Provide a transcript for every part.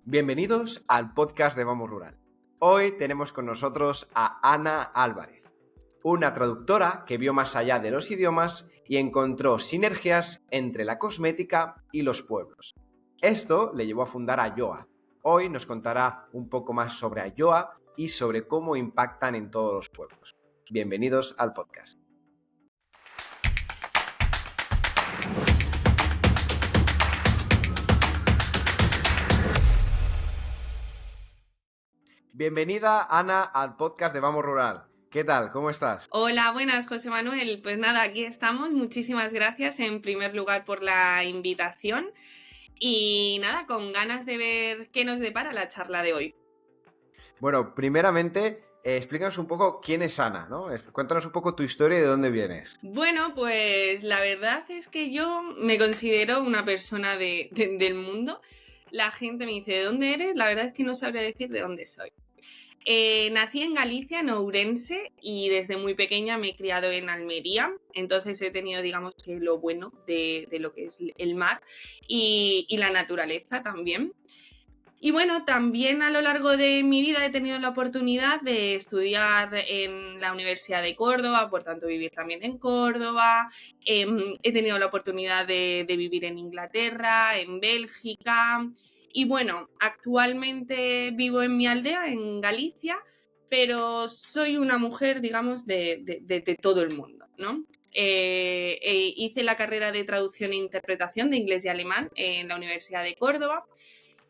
Bienvenidos al podcast de Vamos Rural. Hoy tenemos con nosotros a Ana Álvarez, una traductora que vio más allá de los idiomas y encontró sinergias entre la cosmética y los pueblos. Esto le llevó a fundar Ayoa. Hoy nos contará un poco más sobre Ayoa y sobre cómo impactan en todos los pueblos. Bienvenidos al podcast. Bienvenida, Ana, al podcast de Vamos Rural. ¿Qué tal? ¿Cómo estás? Hola, buenas, José Manuel. Pues nada, aquí estamos. Muchísimas gracias en primer lugar por la invitación y nada, con ganas de ver qué nos depara la charla de hoy. Bueno, primeramente, explícanos un poco quién es Ana, ¿no? Cuéntanos un poco tu historia y de dónde vienes. Bueno, pues la verdad es que yo me considero una persona del mundo. La gente me dice, ¿de dónde eres? La verdad es que no sabría decir de dónde soy. Nací en Galicia, en Ourense, y desde muy pequeña me he criado en Almería, entonces he tenido, digamos, que lo bueno de lo que es el mar y la naturaleza también. Y bueno, también a lo largo de mi vida he tenido la oportunidad de estudiar en la Universidad de Córdoba, por tanto vivir también en Córdoba. He tenido la oportunidad de vivir en Inglaterra, en Bélgica. Y bueno, actualmente vivo en mi aldea, en Galicia, pero soy una mujer, digamos, de todo el mundo, ¿no? Hice la carrera de traducción e interpretación de inglés y alemán en la Universidad de Córdoba.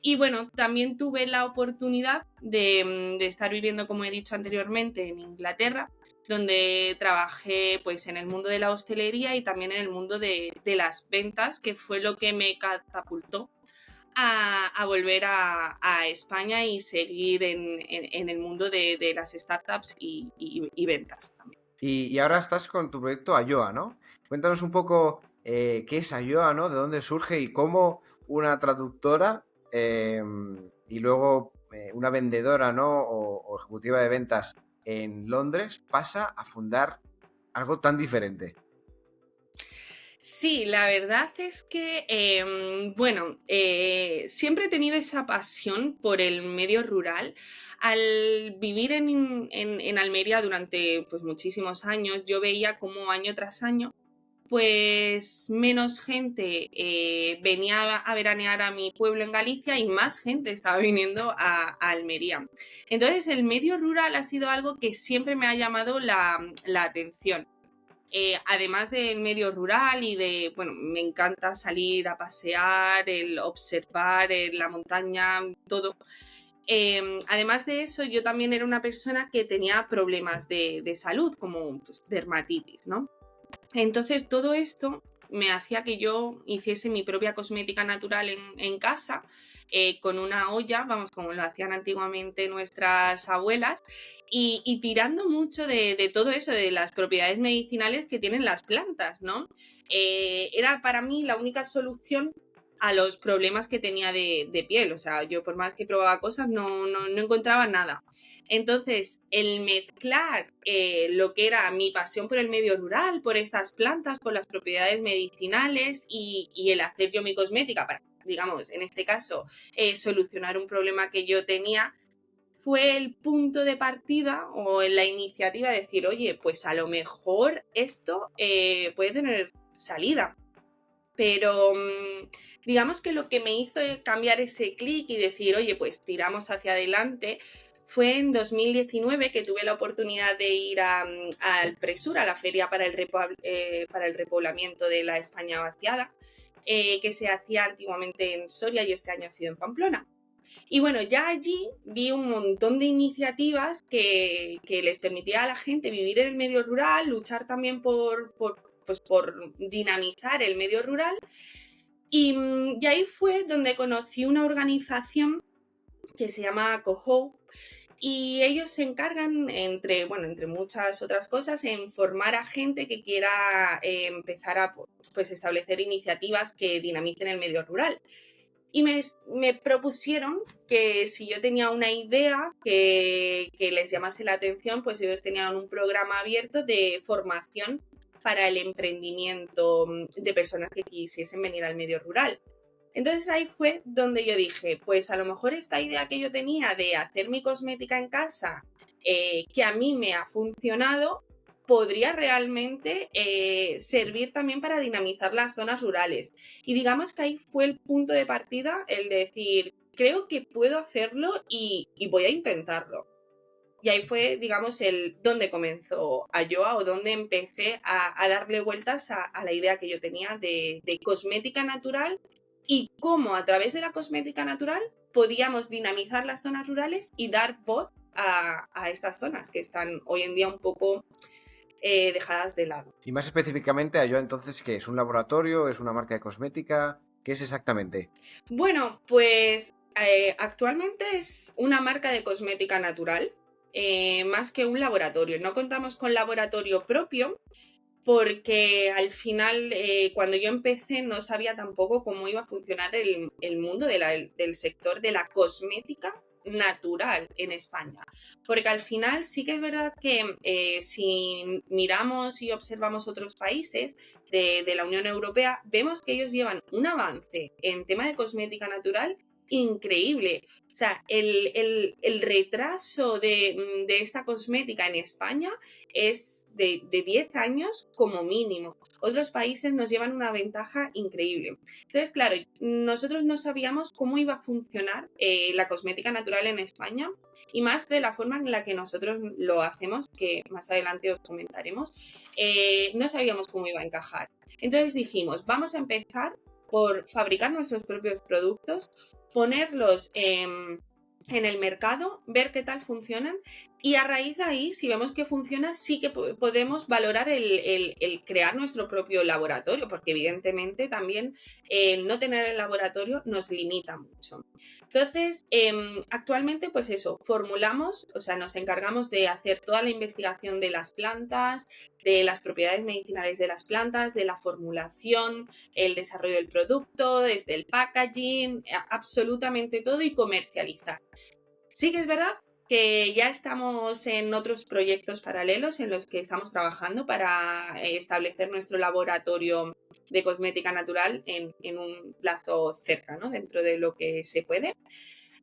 Y bueno, también tuve la oportunidad de estar viviendo, como he dicho anteriormente, en Inglaterra, donde trabajé pues, en el mundo de la hostelería y también en el mundo de las ventas, que fue lo que me catapultó a volver a España y seguir en el mundo de las startups y ventas también. Y ahora estás con tu proyecto Ayoa, ¿no? Cuéntanos un poco qué es Ayoa, ¿no? De dónde surge y cómo una traductora y luego una vendedora, ¿no? O ejecutiva de ventas en Londres pasa a fundar algo tan diferente. Sí, la verdad es que, siempre he tenido esa pasión por el medio rural. Al vivir en Almería durante pues, muchísimos años, yo veía como año tras año, pues menos gente venía a veranear a mi pueblo en Galicia y más gente estaba viniendo a Almería. Entonces, el medio rural ha sido algo que siempre me ha llamado la atención. Además del medio rural y de, bueno, me encanta salir a pasear, el observar la montaña, todo. Además de eso, yo también era una persona que tenía problemas de salud, como pues, dermatitis, ¿no? Entonces, todo esto me hacía que yo hiciese mi propia cosmética natural en casa, con una olla, vamos, como lo hacían antiguamente nuestras abuelas, y tirando mucho de todo eso, de las propiedades medicinales que tienen las plantas, ¿no? Era para mí la única solución a los problemas que tenía de piel. O sea, yo por más que probaba cosas, no encontraba nada. Entonces, el mezclar lo que era mi pasión por el medio rural, por estas plantas, por las propiedades medicinales y el hacer yo mi cosmética para, digamos, en este caso, solucionar un problema que yo tenía, fue el punto de partida o la iniciativa de decir, oye, pues a lo mejor esto puede tener salida. Pero digamos que lo que me hizo cambiar ese clic y decir, oye, pues tiramos hacia adelante, fue en 2019 que tuve la oportunidad de ir al Presur, a la feria para el repoblamiento de la España vaciada, que se hacía antiguamente en Soria y este año ha sido en Pamplona. Y bueno, ya allí vi un montón de iniciativas que les permitía a la gente vivir en el medio rural, luchar también por dinamizar el medio rural. Y ahí fue donde conocí una organización que se llama Coho, y ellos se encargan, entre muchas otras cosas, en formar a gente que quiera empezar a pues, establecer iniciativas que dinamicen el medio rural. Y me propusieron que si yo tenía una idea que les llamase la atención, pues ellos tenían un programa abierto de formación para el emprendimiento de personas que quisiesen venir al medio rural. Entonces ahí fue donde yo dije, pues a lo mejor esta idea que yo tenía de hacer mi cosmética en casa, que a mí me ha funcionado, podría realmente servir también para dinamizar las zonas rurales. Y digamos que ahí fue el punto de partida, el decir, creo que puedo hacerlo y voy a intentarlo. Y ahí fue, digamos, el donde comenzó Ayoa o donde empecé a darle vueltas a la idea que yo tenía de cosmética natural y cómo a través de la cosmética natural podíamos dinamizar las zonas rurales y dar voz a estas zonas que están hoy en día un poco dejadas de lado. Y más específicamente, Ayoa, entonces, ¿qué es? ¿Un laboratorio? ¿Es una marca de cosmética? ¿Qué es exactamente? Bueno, pues actualmente es una marca de cosmética natural, más que un laboratorio. No contamos con laboratorio propio porque al final, cuando yo empecé, no sabía tampoco cómo iba a funcionar el mundo del sector de la cosmética natural en España. Porque al final sí que es verdad que si miramos y observamos otros países de la Unión Europea, vemos que ellos llevan un avance en tema de cosmética natural increíble. O sea, el retraso de esta cosmética en España es de 10 años como mínimo. Otros países nos llevan una ventaja increíble. Entonces, claro, nosotros no sabíamos cómo iba a funcionar la cosmética natural en España y más de la forma en la que nosotros lo hacemos, que más adelante os comentaremos, no sabíamos cómo iba a encajar. Entonces dijimos, vamos a empezar por fabricar nuestros propios productos, ponerlos en el mercado, ver qué tal funcionan y a raíz de ahí, si vemos que funciona, sí que podemos valorar el crear nuestro propio laboratorio, porque evidentemente también el no tener el laboratorio nos limita mucho. Entonces, actualmente, pues eso, formulamos, o sea, nos encargamos de hacer toda la investigación de las plantas, de las propiedades medicinales de las plantas, de la formulación, el desarrollo del producto, desde el packaging, absolutamente todo y comercializar. Sí que es verdad que ya estamos en otros proyectos paralelos en los que estamos trabajando para establecer nuestro laboratorio de cosmética natural en un plazo cercano, dentro de lo que se puede.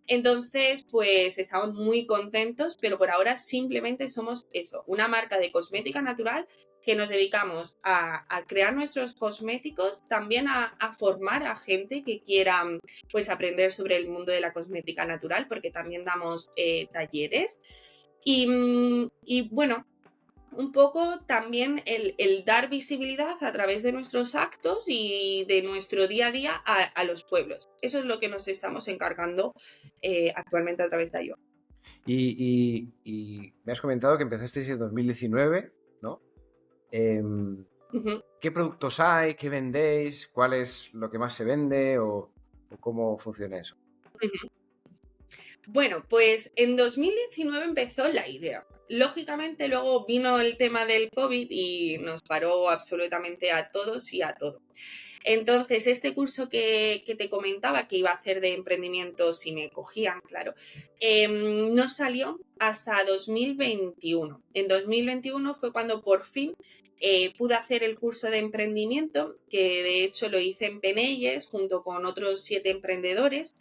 Entonces, pues estamos muy contentos, pero por ahora simplemente somos eso, una marca de cosmética natural que nos dedicamos a crear nuestros cosméticos, también a formar a gente que quiera pues aprender sobre el mundo de la cosmética natural, porque también damos talleres. Y bueno, un poco también el dar visibilidad a través de nuestros actos y de nuestro día a día a los pueblos. Eso es lo que nos estamos encargando actualmente a través de Ayoa. Y me has comentado que empezasteis en 2019, ¿no? Uh-huh. ¿Qué productos hay? ¿Qué vendéis? ¿Cuál es lo que más se vende? ¿O cómo funciona eso? Uh-huh. Bueno, pues en 2019 empezó la idea. Lógicamente luego vino el tema del COVID y nos paró absolutamente a todos y a todo. Entonces, este curso que te comentaba que iba a hacer de emprendimiento, si me cogían, claro, no salió hasta 2021. En 2021 fue cuando por fin pude hacer el curso de emprendimiento, que de hecho lo hice en Penelles junto con otros 7 emprendedores.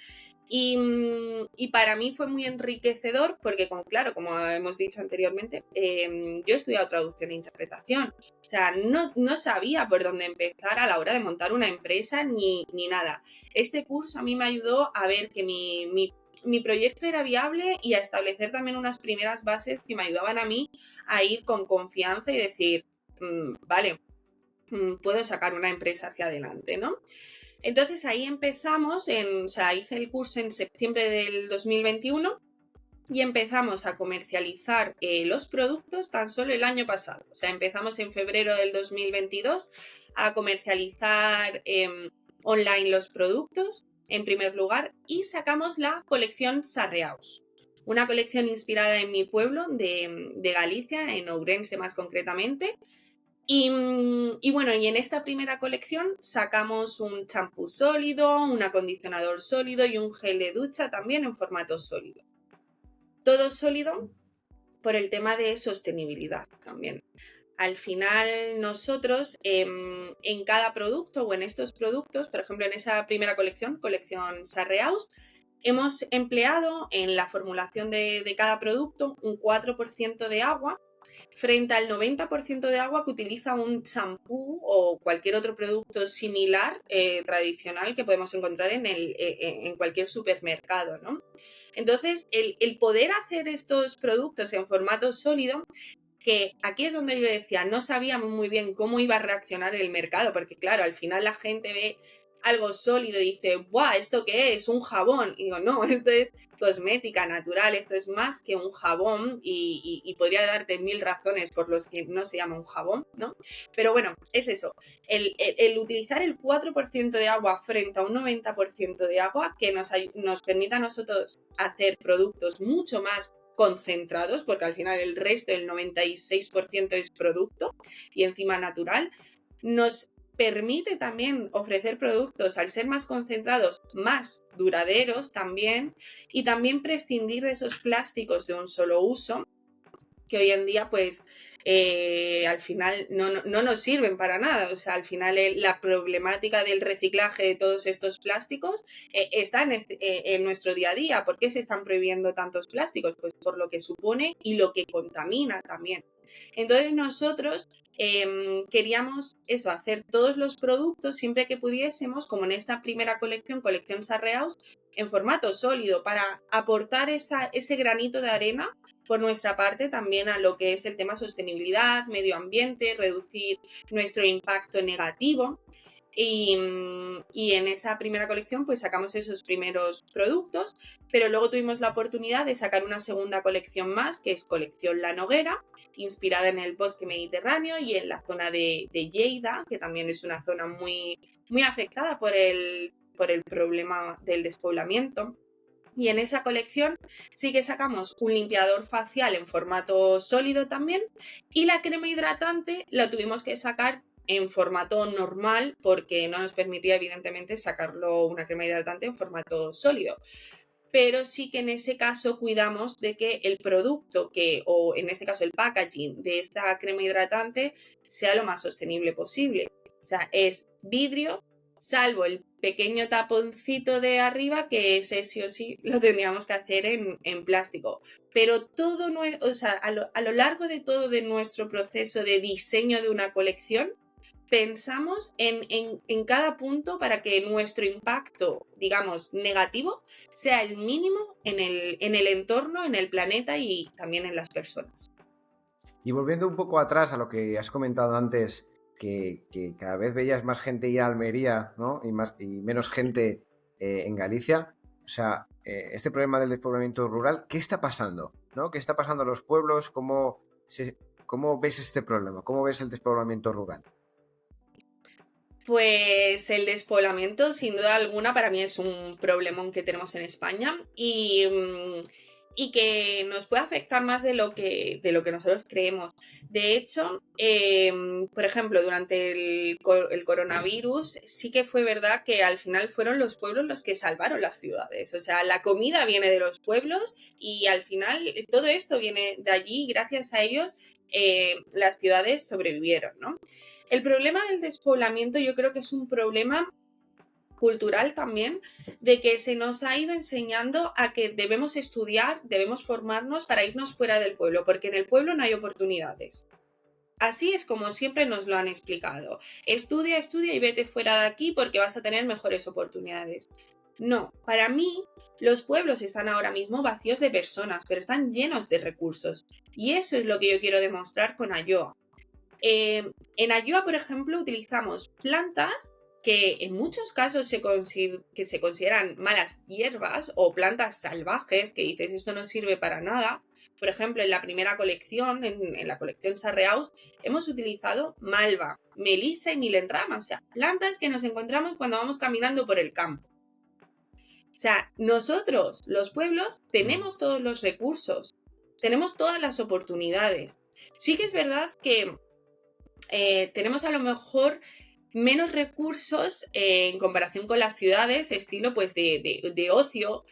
Y para mí fue muy enriquecedor porque, claro, como hemos dicho anteriormente, yo he estudiado traducción e interpretación. O sea, no sabía por dónde empezar a la hora de montar una empresa ni nada. Este curso a mí me ayudó a ver que mi proyecto era viable y a establecer también unas primeras bases que me ayudaban a mí a ir con confianza y decir, vale, puedo sacar una empresa hacia adelante, ¿no? Entonces ahí empezamos, o sea, hice el curso en septiembre del 2021 y empezamos a comercializar los productos tan solo el año pasado. O sea, empezamos en febrero del 2022 a comercializar online los productos en primer lugar y sacamos la colección Sarreaus. Una colección inspirada en mi pueblo de Galicia, en Ourense más concretamente, y bueno, y en esta primera colección sacamos un champú sólido, un acondicionador sólido y un gel de ducha también en formato sólido. Todo sólido por el tema de sostenibilidad también. al final nosotros en cada producto o en estos productos, por ejemplo en esa primera colección Sarreaus, hemos empleado en la formulación de cada producto un 4% de agua frente al 90% de agua que utiliza un champú o cualquier otro producto similar tradicional que podemos encontrar en cualquier supermercado, ¿no? Entonces, el poder hacer estos productos en formato sólido, que aquí es donde yo decía, no sabíamos muy bien cómo iba a reaccionar el mercado, porque claro, al final la gente ve algo sólido y dice, ¡buah! ¿Esto qué es? ¿Un jabón? Y digo, no, esto es cosmética natural, esto es más que un jabón y podría darte 1000 razones por los que no se llama un jabón, ¿no? Pero bueno, es eso, el utilizar el 4% de agua frente a un 90% de agua que nos permita a nosotros hacer productos mucho más concentrados, porque al final el resto, el 96% es producto y encima natural, nos permite también ofrecer productos, al ser más concentrados, más duraderos también, y también prescindir de esos plásticos de un solo uso, que hoy en día pues al final no nos sirven para nada. O sea, al final la problemática del reciclaje de todos estos plásticos está en nuestro día a día. ¿Por qué se están prohibiendo tantos plásticos? Pues por lo que supone y lo que contamina también. Entonces nosotros queríamos eso, hacer todos los productos siempre que pudiésemos, como en esta primera colección Sarreaus, en formato sólido para aportar ese granito de arena por nuestra parte también a lo que es el tema sostenibilidad, medio ambiente, reducir nuestro impacto negativo. Y en esa primera colección pues sacamos esos primeros productos, pero luego tuvimos la oportunidad de sacar una segunda colección más, que es colección La Noguera, inspirada en el bosque mediterráneo y en la zona de Lleida, que también es una zona muy, muy afectada por el problema del despoblamiento. Y en esa colección sí que sacamos un limpiador facial en formato sólido también, y la crema hidratante la tuvimos que sacar en formato normal porque no nos permitía evidentemente sacarlo una crema hidratante en formato sólido. Pero sí que en ese caso cuidamos de que el producto o en este caso el packaging de esta crema hidratante sea lo más sostenible posible. O sea, es vidrio, salvo el pequeño taponcito de arriba, que ese sí o sí lo tendríamos que hacer en plástico. Pero todo, o sea, a lo largo de todo de nuestro proceso de diseño de una colección, pensamos en cada punto para que nuestro impacto, digamos, negativo, sea el mínimo en el entorno, en el planeta y también en las personas. Y volviendo un poco atrás a lo que has comentado antes, que cada vez veías más gente ir a Almería, ¿no? y menos gente en Galicia. O sea, este problema del despoblamiento rural, ¿qué está pasando? ¿No? ¿Qué está pasando en los pueblos? ¿Cómo ves este problema? ¿Cómo ves el despoblamiento rural? Pues el despoblamiento, sin duda alguna, para mí es un problemón que tenemos en España y que nos puede afectar más de lo que nosotros creemos. De hecho, por ejemplo, durante el coronavirus, sí que fue verdad que al final fueron los pueblos los que salvaron las ciudades. O sea, la comida viene de los pueblos y al final todo esto viene de allí y gracias a ellos las ciudades sobrevivieron, ¿no? El problema del despoblamiento yo creo que es un problema cultural también, de que se nos ha ido enseñando a que debemos estudiar, debemos formarnos para irnos fuera del pueblo, porque en el pueblo no hay oportunidades. Así es como siempre nos lo han explicado. Estudia, estudia y vete fuera de aquí porque vas a tener mejores oportunidades. No, para mí los pueblos están ahora mismo vacíos de personas, pero están llenos de recursos. Y eso es lo que yo quiero demostrar con Ayoa. En Ayoa, por ejemplo, utilizamos plantas que en muchos casos se consideran malas hierbas o plantas salvajes, que dices esto no sirve para nada. Por ejemplo, en la primera colección, en la colección Sarreaus, hemos utilizado malva, melisa y milenrama, o sea, plantas que nos encontramos cuando vamos caminando por el campo. O sea, nosotros, los pueblos, tenemos todos los recursos, tenemos todas las oportunidades. Sí que es verdad que tenemos a lo mejor menos recursos en comparación con las ciudades, estilo pues de ocio,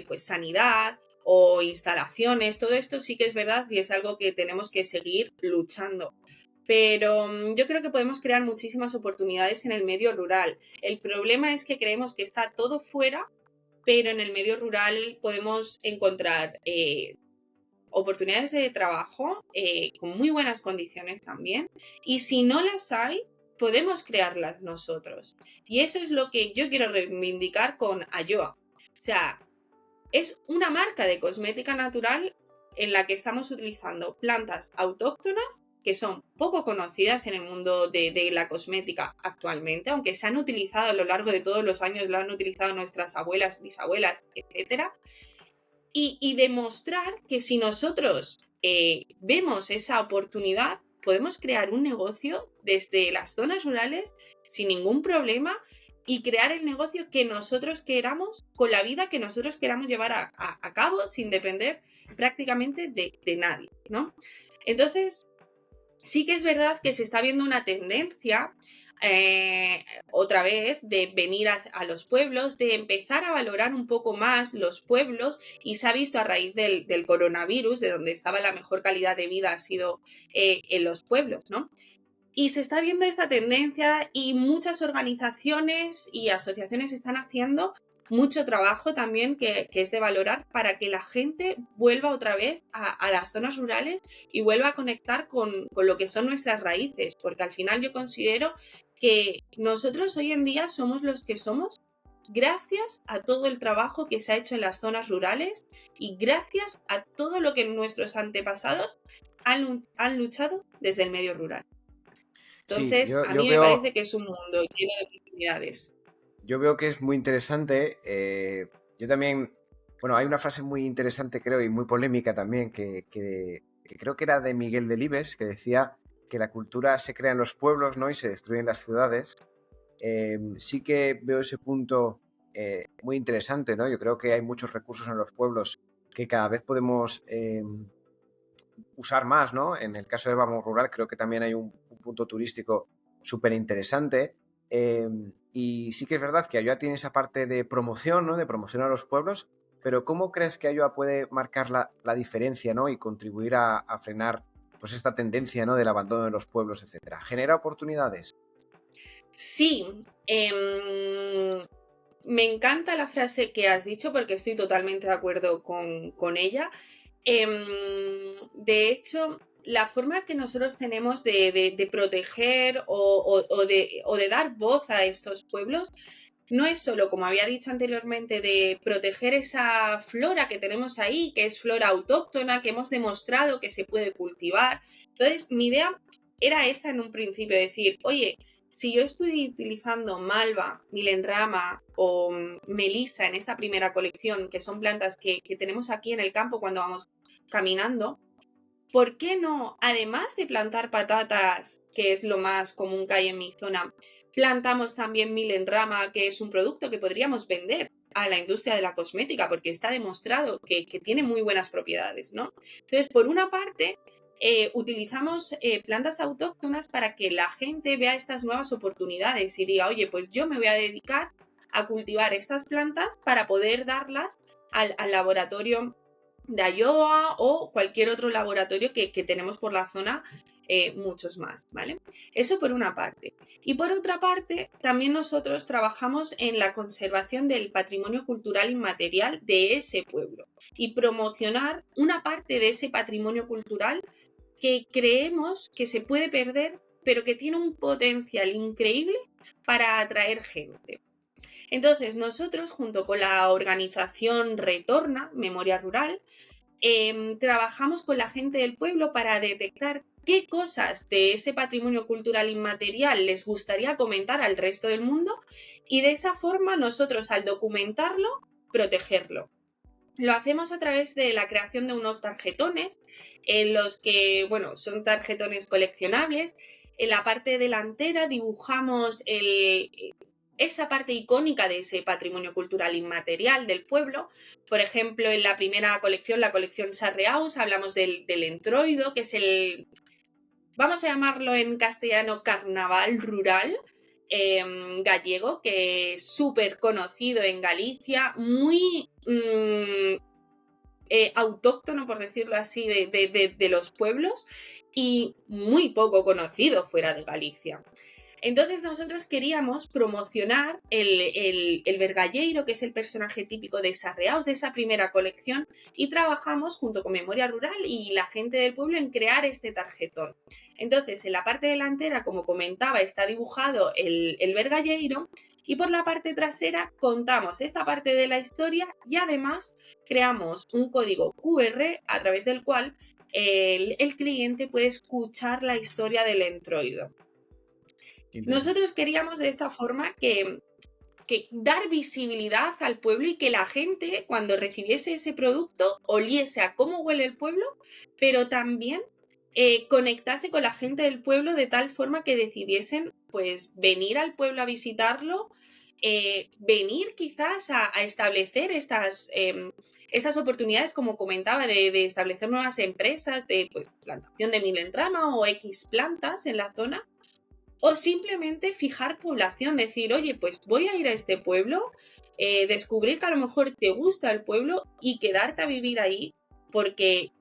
pues sanidad, o instalaciones, todo esto sí que es verdad y es algo que tenemos que seguir luchando. Pero yo creo que podemos crear muchísimas oportunidades en el medio rural. El problema es que creemos que está todo fuera, pero en el medio rural podemos encontrar oportunidades de trabajo con muy buenas condiciones también. Y si no las hay, podemos crearlas nosotros. Y eso es lo que yo quiero reivindicar con Ayoa. O sea, es una marca de cosmética natural en la que estamos utilizando plantas autóctonas que son poco conocidas en el mundo de la cosmética actualmente, aunque se han utilizado a lo largo de todos los años, lo han utilizado nuestras abuelas, bisabuelas, etcétera. Y demostrar que si nosotros vemos esa oportunidad, podemos crear un negocio desde las zonas rurales sin ningún problema y crear el negocio que nosotros queramos, con la vida que nosotros queramos llevar a cabo, sin depender prácticamente de nadie, ¿no? Entonces, sí que es verdad que se está viendo una tendencia otra vez de venir a los pueblos, de empezar a valorar un poco más los pueblos, y se ha visto a raíz del coronavirus, de donde estaba la mejor calidad de vida ha sido en los pueblos, ¿no? Y se está viendo esta tendencia y muchas organizaciones y asociaciones están haciendo mucho trabajo también que es de valorar para que la gente vuelva otra vez a las zonas rurales y vuelva a conectar con lo que son nuestras raíces, porque al final yo considero que nosotros hoy en día somos los que somos gracias a todo el trabajo que se ha hecho en las zonas rurales y gracias a todo lo que nuestros antepasados han luchado desde el medio rural. Sí, Entonces, a yo mí me veo, parece que es un mundo lleno de oportunidades. yo veo que es muy interesante. Yo también, bueno, hay una frase muy interesante, creo, y muy polémica también, que creo que era de Miguel Delibes, que decía que la cultura se crea en los pueblos, ¿no? Y se destruye en las ciudades. Sí que veo ese punto muy interesante, ¿no? Yo creo que hay muchos recursos en los pueblos que cada vez podemos usar más, ¿no? En el caso de Vamos Rural creo que también hay un punto turístico súper interesante. Y sí que es verdad que Ayoa tiene esa parte de promoción, ¿no? De promoción a los pueblos, pero ¿cómo crees que Ayoa puede marcar la diferencia, ¿no? Y contribuir a frenar pues esta tendencia, ¿no? Del abandono de los pueblos, etcétera. ¿Genera oportunidades? Sí, me encanta la frase que has dicho porque estoy totalmente de acuerdo con ella. De hecho, la forma que nosotros tenemos de proteger o de dar voz a estos pueblos no es solo, como había dicho anteriormente, de proteger esa flora que tenemos ahí, que es flora autóctona, que hemos demostrado que se puede cultivar. Entonces, mi idea era esta en un principio, decir, oye, si yo estoy utilizando malva, milenrama o melisa en esta primera colección, que son plantas que tenemos aquí en el campo cuando vamos caminando, ¿por qué no, además de plantar patatas, que es lo más común que hay en mi zona, plantamos también milenrama, que es un producto que podríamos vender a la industria de la cosmética, porque está demostrado que tiene muy buenas propiedades, ¿no? Entonces, por una parte, utilizamos plantas autóctonas para que la gente vea estas nuevas oportunidades y diga, oye, pues yo me voy a dedicar a cultivar estas plantas para poder darlas al laboratorio de Ayoa o cualquier otro laboratorio que tenemos por la zona, muchos más, ¿vale? Eso por una parte. Y por otra parte, también nosotros trabajamos en la conservación del patrimonio cultural inmaterial de ese pueblo y promocionar una parte de ese patrimonio cultural que creemos que se puede perder, pero que tiene un potencial increíble para atraer gente. Entonces, nosotros, junto con la organización Retorna, Memoria Rural, trabajamos con la gente del pueblo para detectar qué cosas de ese patrimonio cultural inmaterial les gustaría comentar al resto del mundo y de esa forma nosotros, al documentarlo, protegerlo. Lo hacemos a través de la creación de unos tarjetones en los que, bueno, son tarjetones coleccionables. En la parte delantera dibujamos esa parte icónica de ese patrimonio cultural inmaterial del pueblo. Por ejemplo, en la primera colección, la colección Sarreaus, hablamos del entroido, que es el, vamos a llamarlo en castellano, carnaval rural gallego, que es súper conocido en Galicia, muy autóctono, por decirlo así, de los pueblos y muy poco conocido fuera de Galicia. Entonces nosotros queríamos promocionar el vergalleiro, que es el personaje típico de Sarreaos, de esa primera colección, y trabajamos junto con Memoria Rural y la gente del pueblo en crear este tarjetón. Entonces, en la parte delantera, como comentaba, está dibujado el vergalleiro, y por la parte trasera contamos esta parte de la historia y además creamos un código QR a través del cual el cliente puede escuchar la historia del entroido. Nosotros queríamos de esta forma que dar visibilidad al pueblo y que la gente, cuando recibiese ese producto, oliese a cómo huele el pueblo, pero también conectase con la gente del pueblo de tal forma que decidiesen pues venir al pueblo a visitarlo, venir quizás a establecer estas oportunidades, como comentaba, de establecer nuevas empresas de pues, plantación de miel en rama o X plantas en la zona. O simplemente fijar población, decir, oye, pues voy a ir a este pueblo, descubrir que a lo mejor te gusta el pueblo y quedarte a vivir ahí porque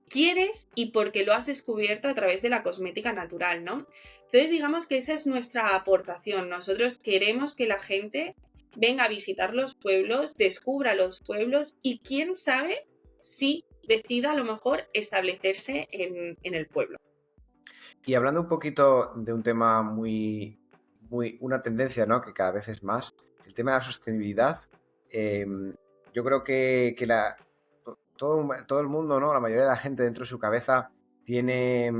quieres y porque lo has descubierto a través de la cosmética natural, ¿no? Entonces digamos que esa es nuestra aportación. Nosotros queremos que la gente venga a visitar los pueblos, descubra los pueblos y quién sabe si decida a lo mejor establecerse en el pueblo. Y hablando un poquito de un tema una tendencia, ¿no? Que cada vez es más, el tema de la sostenibilidad. Yo creo que todo el mundo, ¿no? La mayoría de la gente dentro de su cabeza tiene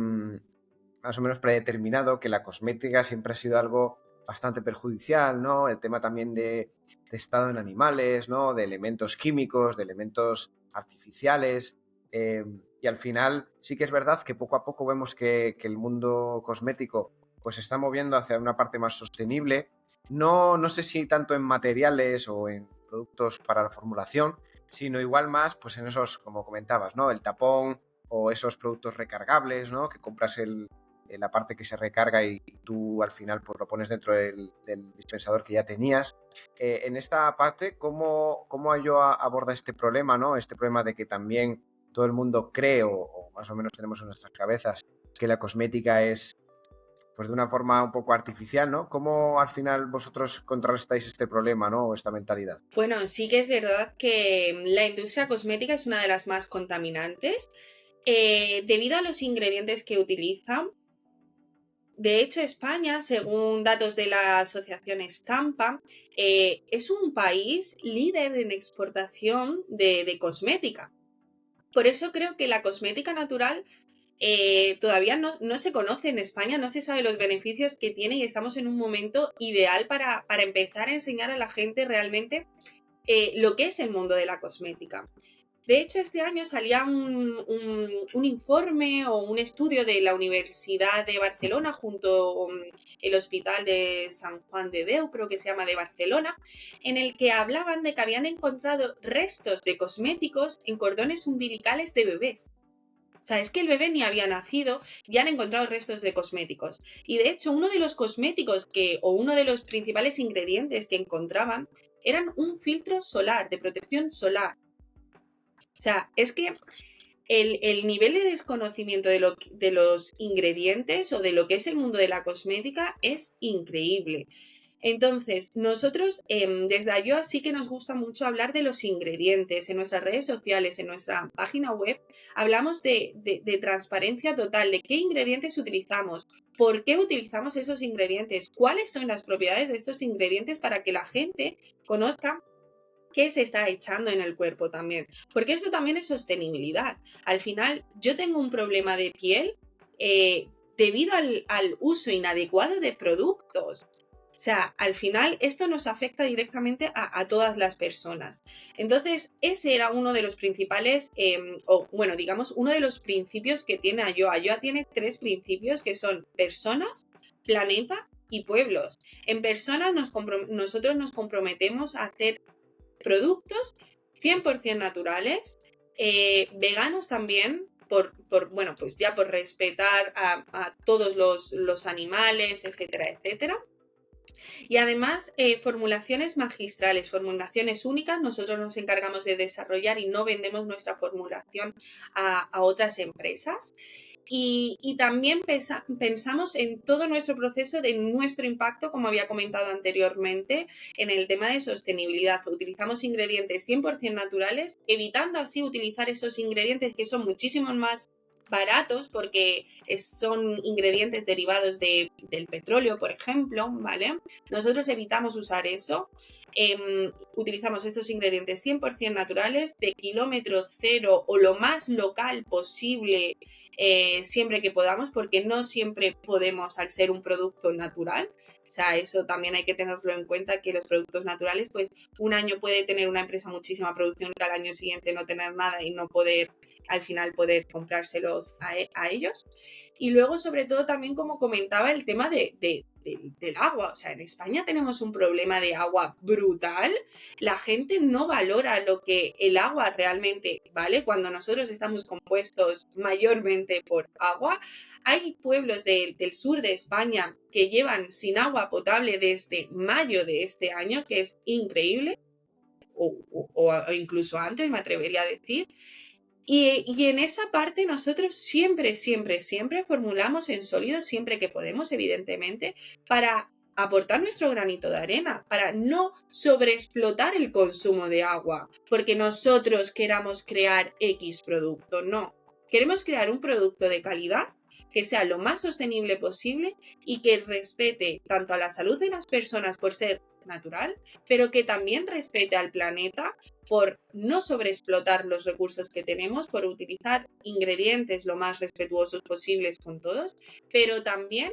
más o menos predeterminado que la cosmética siempre ha sido algo bastante perjudicial, ¿no? El tema también de estado en animales, ¿no? De elementos químicos, de elementos artificiales. Y al final sí que es verdad que poco a poco vemos que el mundo cosmético pues se está moviendo hacia una parte más sostenible. No sé si tanto en materiales o en productos para la formulación, sino igual más pues en esos, como comentabas, ¿no? El tapón o esos productos recargables, ¿no? Que compras la parte que se recarga y tú al final pues lo pones dentro del dispensador que ya tenías. En esta parte, ¿cómo yo aborda este problema, ¿no? Este problema de que también todo el mundo cree o más o menos tenemos en nuestras cabezas que la cosmética es pues de una forma un poco artificial, ¿no? ¿Cómo al final vosotros contrarrestáis este problema, ¿no? O esta mentalidad. Bueno, sí que es verdad que la industria cosmética es una de las más contaminantes debido a los ingredientes que utilizan. De hecho, España, según datos de la asociación Estampa, es un país líder en exportación de cosmética. Por eso creo que la cosmética natural todavía no se conoce en España, no se sabe los beneficios que tiene y estamos en un momento ideal para empezar a enseñar a la gente realmente lo que es el mundo de la cosmética. De hecho, este año salía un informe o un estudio de la Universidad de Barcelona junto con el Hospital de San Juan de Déu, creo que se llama, de Barcelona, en el que hablaban de que habían encontrado restos de cosméticos en cordones umbilicales de bebés. O sea, es que el bebé ni había nacido y han encontrado restos de cosméticos. Y de hecho, uno de los cosméticos o uno de los principales ingredientes que encontraban eran un filtro solar, de protección solar. O sea, es que el nivel de desconocimiento de los ingredientes o de lo que es el mundo de la cosmética es increíble. Entonces, nosotros desde Ayoa sí que nos gusta mucho hablar de los ingredientes. En nuestras redes sociales, en nuestra página web, hablamos de transparencia total, de qué ingredientes utilizamos, por qué utilizamos esos ingredientes, cuáles son las propiedades de estos ingredientes para que la gente conozca qué se está echando en el cuerpo también. Porque esto también es sostenibilidad. Al final, yo tengo un problema de piel debido al uso inadecuado de productos. O sea, al final esto nos afecta directamente a todas las personas. Entonces, ese era uno de los principales, uno de los principios que tiene Ayoa. Ayoa tiene 3 principios que son personas, planeta y pueblos. En personas nosotros nos comprometemos a hacer productos 100% naturales, veganos también, por respetar a todos los animales, etcétera, etcétera. Y además, formulaciones magistrales, formulaciones únicas, nosotros nos encargamos de desarrollar y no vendemos nuestra formulación a otras empresas. Y también pensamos en todo nuestro proceso de nuestro impacto, como había comentado anteriormente, en el tema de sostenibilidad. Utilizamos ingredientes 100% naturales, evitando así utilizar esos ingredientes que son muchísimo más baratos porque son ingredientes derivados del petróleo, por ejemplo, ¿vale? Nosotros evitamos usar eso. Utilizamos estos ingredientes 100% naturales, de kilómetro cero o lo más local posible, siempre que podamos, porque no siempre podemos al ser un producto natural. O sea, eso también hay que tenerlo en cuenta, que los productos naturales, pues un año puede tener una empresa muchísima producción y al año siguiente no tener nada y no poder, al final, poder comprárselos a ellos. Y luego, sobre todo, también, como comentaba, el tema del agua. O sea, en España tenemos un problema de agua brutal. La gente no valora lo que el agua realmente vale cuando nosotros estamos compuestos mayormente por agua. Hay pueblos del sur de España que llevan sin agua potable desde mayo de este año, que es increíble, o incluso antes, me atrevería a decir. Y en esa parte nosotros siempre formulamos en sólidos, siempre que podemos, evidentemente, para aportar nuestro granito de arena, para no sobreexplotar el consumo de agua, porque nosotros queramos crear X producto, no. Queremos crear un producto de calidad que sea lo más sostenible posible y que respete tanto a la salud de las personas por ser natural, pero que también respete al planeta por no sobreexplotar los recursos que tenemos, por utilizar ingredientes lo más respetuosos posibles con todos, pero también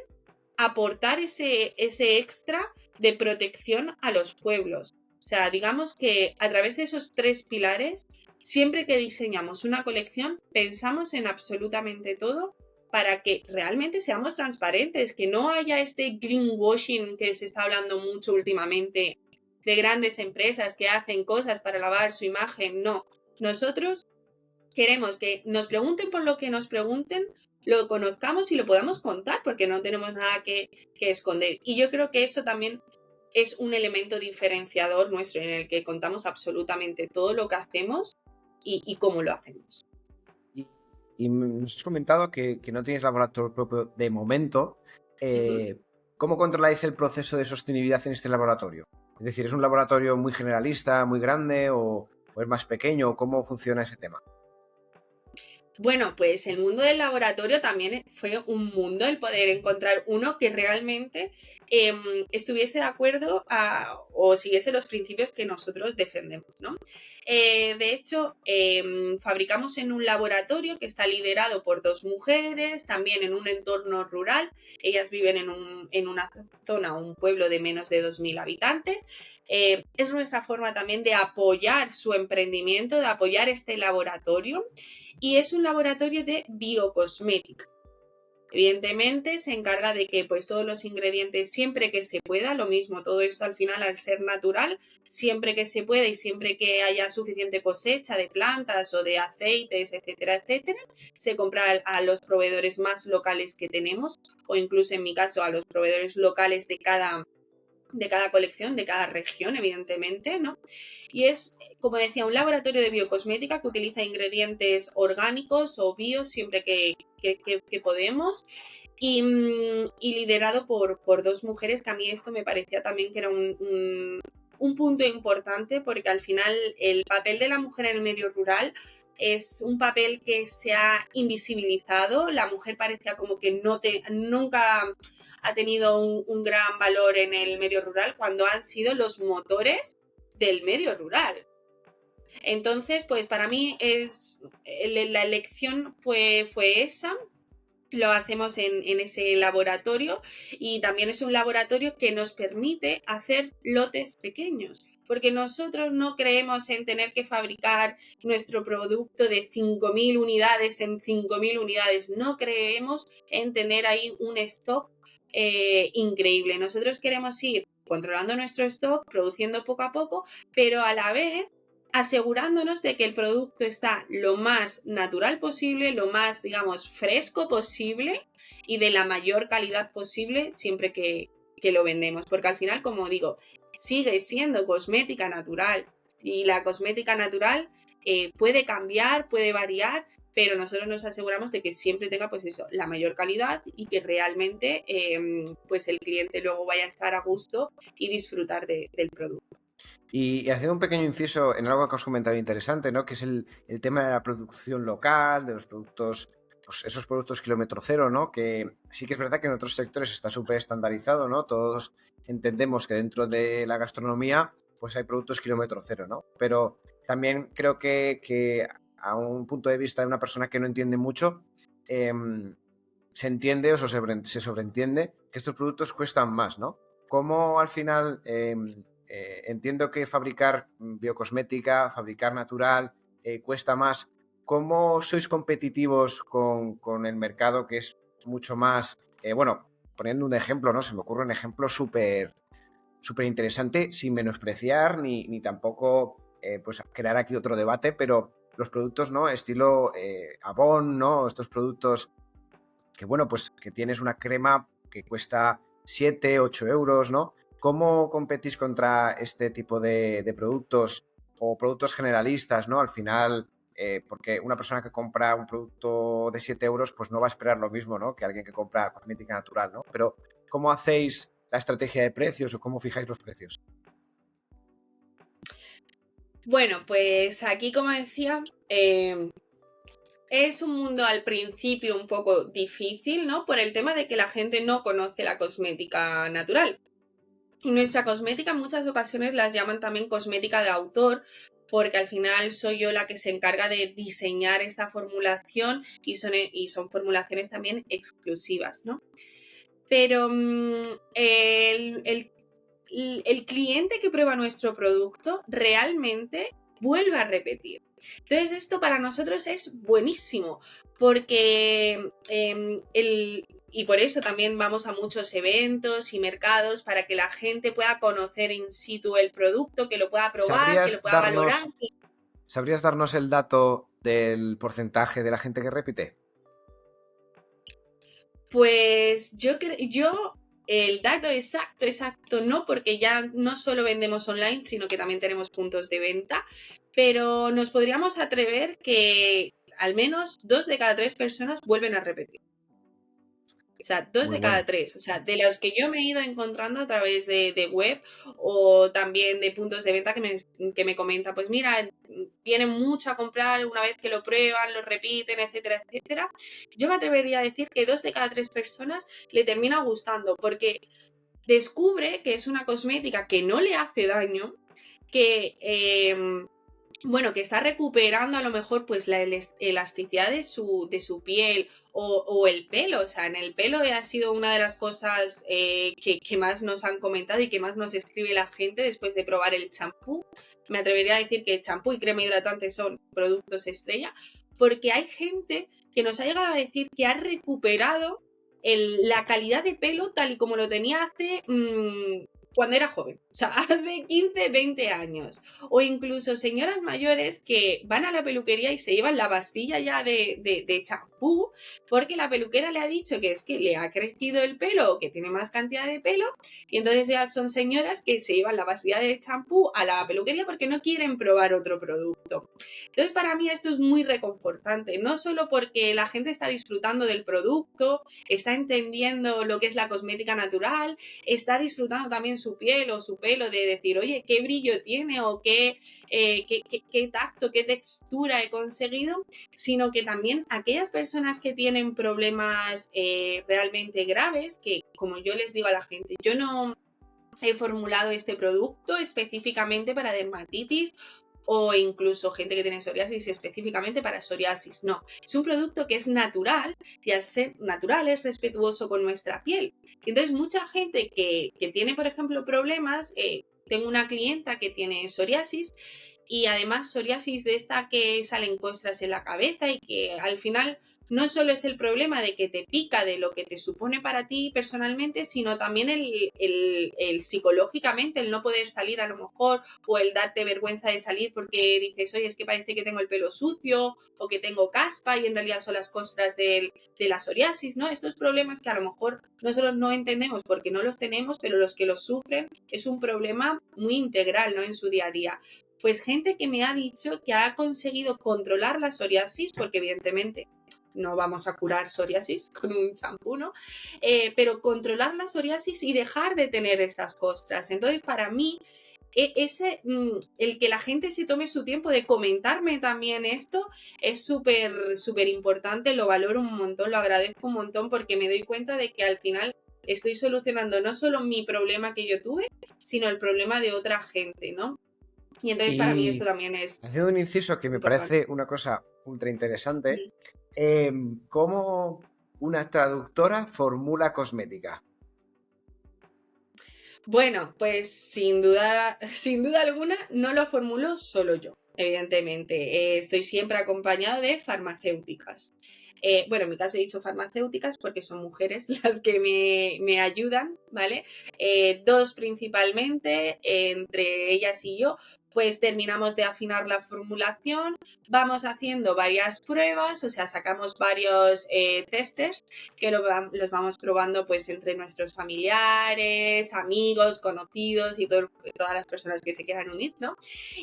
aportar ese extra de protección a los pueblos. O sea, digamos que a través de esos 3 pilares, siempre que diseñamos una colección, pensamos en absolutamente todo para que realmente seamos transparentes, que no haya este greenwashing que se está hablando mucho últimamente de grandes empresas que hacen cosas para lavar su imagen. No, nosotros queremos que nos pregunten por lo que nos pregunten, lo conozcamos y lo podamos contar, porque no tenemos nada que esconder. Y yo creo que eso también es un elemento diferenciador nuestro, en el que contamos absolutamente todo lo que hacemos y cómo lo hacemos. Y nos has comentado que no tienes laboratorio propio de momento. ¿Cómo controláis el proceso de sostenibilidad en este laboratorio? Es decir, ¿es un laboratorio muy generalista, muy grande o es más pequeño? ¿Cómo funciona ese tema? Bueno, pues el mundo del laboratorio también fue un mundo, el poder encontrar uno que realmente estuviese de acuerdo o siguiese los principios que nosotros defendemos, ¿no? De hecho, fabricamos en un laboratorio que está liderado por 2 mujeres, también en un entorno rural. Ellas viven en una zona, un pueblo de menos de 2.000 habitantes. Es nuestra forma también de apoyar su emprendimiento, de apoyar este laboratorio. Y es un laboratorio de biocosmética. Evidentemente se encarga de que pues todos los ingredientes, siempre que se pueda, lo mismo, todo esto al final, al ser natural, siempre que se pueda y siempre que haya suficiente cosecha de plantas o de aceites, etcétera, etcétera, se compra a los proveedores más locales que tenemos, o incluso en mi caso a los proveedores locales de cada colección, de cada región, evidentemente, ¿no? Y es, como decía, un laboratorio de biocosmética que utiliza ingredientes orgánicos o bio siempre que podemos, y liderado por 2 mujeres, que a mí esto me parecía también que era un punto importante, porque al final el papel de la mujer en el medio rural es un papel que se ha invisibilizado. La mujer parecía como que nunca ha tenido un gran valor en el medio rural, cuando han sido los motores del medio rural. Entonces, pues para mí la elección fue esa. Lo hacemos en ese laboratorio, y también es un laboratorio que nos permite hacer lotes pequeños, porque nosotros no creemos en tener que fabricar nuestro producto de 5.000 unidades en 5.000 unidades. No creemos en tener ahí un stock increíble. Nosotros queremos ir controlando nuestro stock, produciendo poco a poco, pero a la vez asegurándonos de que el producto está lo más natural posible, lo más, digamos, fresco posible y de la mayor calidad posible, siempre que que lo vendemos, porque al final, como digo, sigue siendo cosmética natural y la cosmética natural puede cambiar, puede variar, pero nosotros nos aseguramos de que siempre tenga pues eso, la mayor calidad y que realmente pues el cliente luego vaya a estar a gusto y disfrutar del producto. Y haciendo un pequeño inciso en algo que has comentado interesante, ¿no? Que es el tema de la producción local, de los productos, pues esos productos kilómetro cero, ¿no? Que sí que es verdad que en otros sectores está súper estandarizado, ¿no? Todos entendemos que dentro de la gastronomía pues hay productos kilómetro cero, ¿no? Pero también creo que a un punto de vista de una persona que no entiende mucho, eh, se entiende o se sobreentiende que estos productos cuestan más, ¿no? ¿Cómo al final entiendo que fabricar biocosmética, fabricar natural, cuesta más? ¿Cómo sois competitivos con el mercado que es mucho más, bueno, poniendo un ejemplo, ¿no? Se me ocurre un ejemplo súper interesante, sin menospreciar ni tampoco pues crear aquí otro debate, pero los productos, ¿no? Estilo Avon, ¿no? Estos productos que, bueno, pues que tienes una crema que cuesta 7, 8 euros, ¿no? ¿Cómo competís contra este tipo de productos o productos generalistas, ¿no? Al final, porque una persona que compra un producto de 7 euros, pues no va a esperar lo mismo, ¿no? Que alguien que compra cosmética natural, ¿no? Pero, ¿cómo hacéis la estrategia de precios o cómo fijáis los precios? Bueno, pues aquí, como decía, es un mundo al principio un poco difícil, ¿no? Por el tema de que la gente no conoce la cosmética natural. Y nuestra cosmética en muchas ocasiones las llaman también cosmética de autor, porque al final soy yo la que se encarga de diseñar esta formulación y son formulaciones también exclusivas, ¿no? Pero el cliente que prueba nuestro producto realmente vuelve a repetir. Entonces esto para nosotros es buenísimo porque y por eso también vamos a muchos eventos y mercados para que la gente pueda conocer in situ el producto, que lo pueda probar, que lo pueda valorar. ¿Sabrías darnos el dato del porcentaje de la gente que repite? Pues yo el dato exacto no, porque ya no solo vendemos online, sino que también tenemos puntos de venta, pero nos podríamos atrever que al menos 2 de cada 3 personas vuelven a repetir. O sea, 2 Muy de cada bueno. 3. O sea, de los que yo me he ido encontrando a través de web o también de puntos de venta que me comentan, pues mira, vienen mucho a comprar una vez que lo prueban, lo repiten, etcétera, etcétera. Yo me atrevería a decir que 2 de cada 3 personas le termina gustando porque descubre que es una cosmética que no le hace daño, que bueno, que está recuperando a lo mejor pues la elasticidad de su piel o el pelo. O sea, en el pelo ha sido una de las cosas que más nos han comentado y que más nos escribe la gente después de probar el champú. Me atrevería a decir que champú y crema hidratante son productos estrella, porque hay gente que nos ha llegado a decir que ha recuperado la calidad de pelo tal y como lo tenía hace cuando era joven, o sea, hace 15, 20 años. O incluso señoras mayores que van a la peluquería y se llevan la pastilla ya de champú porque la peluquera le ha dicho que es que le ha crecido el pelo o que tiene más cantidad de pelo, y entonces ya son señoras que se llevan la pastilla de champú a la peluquería porque no quieren probar otro producto. Entonces para mí esto es muy reconfortante, no solo porque la gente está disfrutando del producto, está entendiendo lo que es la cosmética natural, está disfrutando también su piel o su pelo de decir, oye, qué brillo tiene o qué tacto, qué textura he conseguido, sino que también aquellas personas que tienen problemas realmente graves, que como yo les digo a la gente, yo no he formulado este producto específicamente para dermatitis o incluso gente que tiene psoriasis específicamente para psoriasis. No, es un producto que es natural y al ser natural es respetuoso con nuestra piel. Y entonces mucha gente que tiene, por ejemplo, problemas, tengo una clienta que tiene psoriasis y además psoriasis de esta que salen costras en la cabeza y que al final no solo es el problema de que te pica de lo que te supone para ti personalmente, sino también el psicológicamente, el no poder salir a lo mejor o el darte vergüenza de salir porque dices, oye, es que parece que tengo el pelo sucio o que tengo caspa y en realidad son las costras de la psoriasis, ¿no? Estos problemas que a lo mejor nosotros no entendemos porque no los tenemos, pero los que los sufren es un problema muy integral, ¿no? En su día a día. Pues gente que me ha dicho que ha conseguido controlar la psoriasis, porque evidentemente no vamos a curar psoriasis con un champú, ¿no? Pero controlar la psoriasis y dejar de tener estas costras. Entonces, para mí, el que la gente se tome su tiempo de comentarme también esto es súper, súper importante, lo valoro un montón, lo agradezco un montón porque me doy cuenta de que al final estoy solucionando no solo mi problema que yo tuve, sino el problema de otra gente, ¿no? Y entonces para mí esto Y también es haciendo un inciso que me importante. parece una cosa ultra interesante, ¿cómo una traductora formula cosmética? Bueno, pues sin duda, sin duda alguna no lo formulo solo yo, evidentemente. Estoy siempre acompañado de farmacéuticas. Bueno, en mi caso he dicho farmacéuticas porque son mujeres las que me ayudan, ¿vale? Dos principalmente, entre ellas y yo, pues terminamos de afinar la formulación, vamos haciendo varias pruebas, o sea, sacamos varios testers que los vamos probando pues entre nuestros familiares, amigos, conocidos y todas las personas que se quieran unir, ¿no?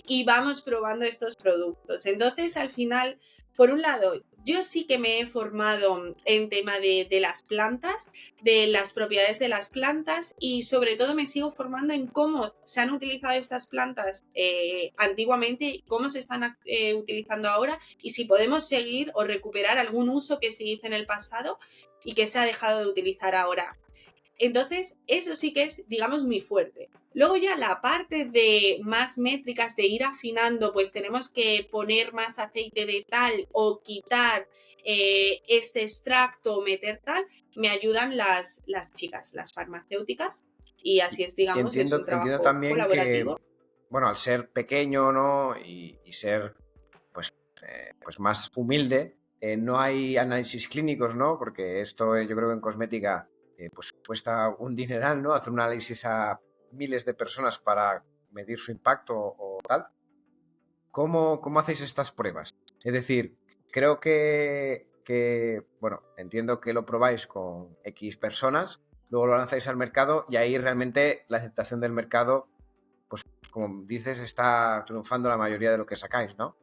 Y vamos probando estos productos. Entonces, al final, por un lado, yo sí que me he formado en tema de las plantas, de las propiedades de las plantas y sobre todo me sigo formando en cómo se han utilizado estas plantas antiguamente, cómo se están utilizando ahora y si podemos seguir o recuperar algún uso que se hizo en el pasado y que se ha dejado de utilizar ahora. Entonces, eso sí que es, digamos, muy fuerte. Luego ya la parte de más métricas, de ir afinando, pues tenemos que poner más aceite de tal o quitar este extracto o meter tal, me ayudan las chicas, las farmacéuticas, y así es, Y digamos, es un entiendo trabajo también que, colaborativo. bueno, al ser pequeño, ¿no? Y ser, pues, pues más humilde, no hay análisis clínicos, ¿no? Porque esto yo creo que en cosmética pues cuesta un dineral, ¿no? Hacer un análisis a miles de personas para medir su impacto o tal. ¿Cómo hacéis estas pruebas? Es decir, creo bueno, entiendo que lo probáis con X personas, luego lo lanzáis al mercado y ahí realmente la aceptación del mercado, pues como dices, está triunfando la mayoría de lo que sacáis, ¿no?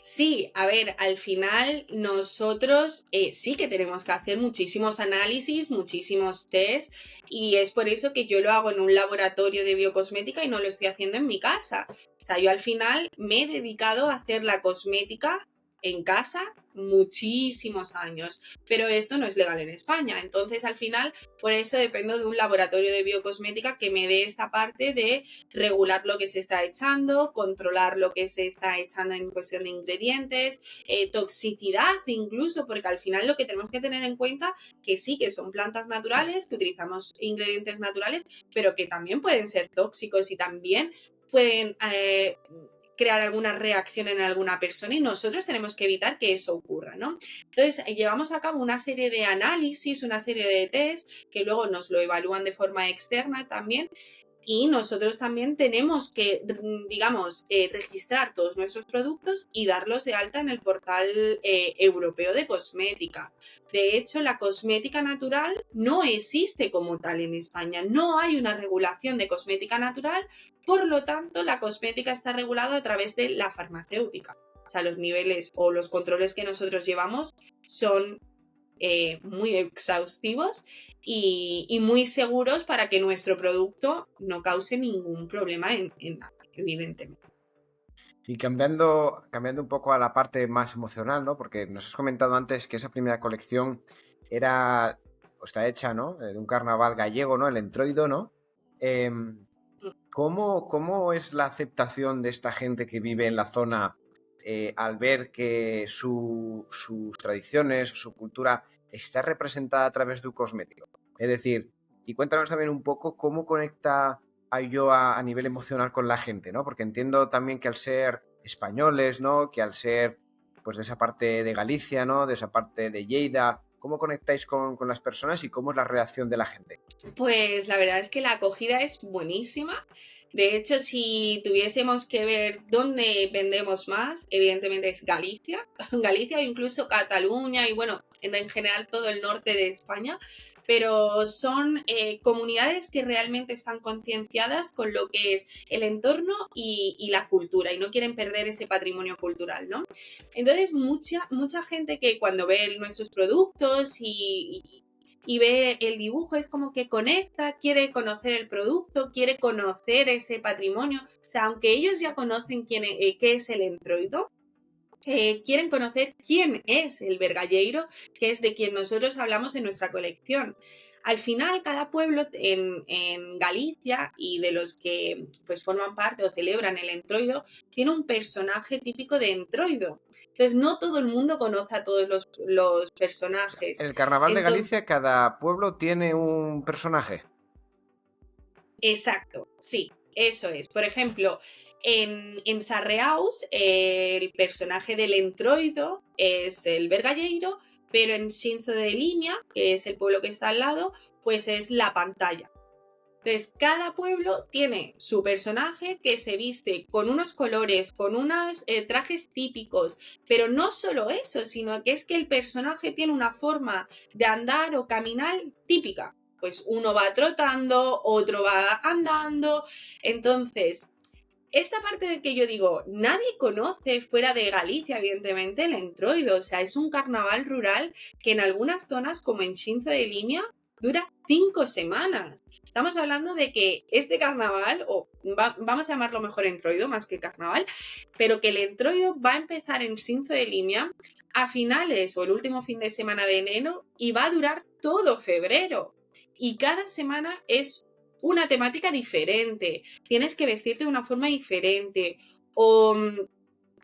Sí, a ver, al final nosotros sí que tenemos que hacer muchísimos análisis, muchísimos test y es por eso que yo lo hago en un laboratorio de biocosmética y no lo estoy haciendo en mi casa. O sea, yo al final me he dedicado a hacer la cosmética en casa muchísimos años, pero esto no es legal en España. Entonces, al final, por eso dependo de un laboratorio de biocosmética que me dé esta parte de regular lo que se está echando, controlar lo que se está echando en cuestión de ingredientes, toxicidad incluso, porque al final lo que tenemos que tener en cuenta que sí que son plantas naturales, que utilizamos ingredientes naturales, pero que también pueden ser tóxicos y también pueden crear alguna reacción en alguna persona y nosotros tenemos que evitar que eso ocurra, ¿no? Entonces, llevamos a cabo una serie de análisis, una serie de test que luego nos lo evalúan de forma externa también y nosotros también tenemos que, digamos, registrar todos nuestros productos y darlos de alta en el portal europeo de cosmética. De hecho, la cosmética natural no existe como tal en España. No hay una regulación de cosmética natural, por lo tanto, la cosmética está regulada a través de la farmacéutica. O sea, los niveles o los controles que nosotros llevamos son muy exhaustivos y muy seguros para que nuestro producto no cause ningún problema en nada, evidentemente. Y cambiando un poco a la parte más emocional, ¿no? Porque nos has comentado antes que esa primera colección era, o está hecha, ¿no? De un carnaval gallego, ¿no? El Entroido, ¿no? ¿Cómo es la aceptación de esta gente que vive en la zona al ver que sus tradiciones, su cultura está representada a través de un cosmético? Es decir, y cuéntanos también un poco cómo conecta a nivel emocional con la gente, ¿no? Porque entiendo también que al ser españoles, ¿no? Que al ser pues de esa parte de Galicia, ¿no? De esa parte de Lleida, ¿cómo conectáis con las personas y cómo es la reacción de la gente? Pues la verdad es que la acogida es buenísima. De hecho, si tuviésemos que ver dónde vendemos más, evidentemente es Galicia, Galicia o incluso Cataluña y bueno, en general todo el norte de España, pero son comunidades que realmente están concienciadas con lo que es el entorno y la cultura y no quieren perder ese patrimonio cultural, ¿no? Entonces, mucha gente que cuando ve nuestros productos y ve el dibujo, es como que conecta, quiere conocer el producto, quiere conocer ese patrimonio. O sea, aunque ellos ya conocen qué es el entroido, quieren conocer quién es el vergalleiro, que es de quien nosotros hablamos en nuestra colección. Al final, cada pueblo en Galicia y de los que pues forman parte o celebran el entroido, tiene un personaje típico de entroido. Entonces, no todo el mundo conoce a todos los En personajes. el Carnaval de Entonces, Galicia, cada pueblo tiene un personaje. exacto, sí, eso es. Por ejemplo, en Sarreaus, el personaje del entroido es el vergalleiro, pero en Xinzo de Limia, que es el pueblo que está al lado, pues es la pantalla. Entonces, cada pueblo tiene su personaje que se viste con unos colores, con unos trajes típicos, pero no solo eso, sino que es que el personaje tiene una forma de andar o caminar típica. Pues uno va trotando, otro va andando. Entonces, esta parte de que yo digo, nadie conoce fuera de Galicia, evidentemente, el entroido. O sea, es un carnaval rural que en algunas zonas, como en Xinzo de Limia, dura 5 semanas. Estamos hablando de que este carnaval, vamos a llamarlo mejor entroido más que carnaval, pero que el entroido va a empezar en Xinzo de Limia a finales o el último fin de semana de enero y va a durar todo febrero. Y cada semana es una temática diferente, tienes que vestirte de una forma diferente o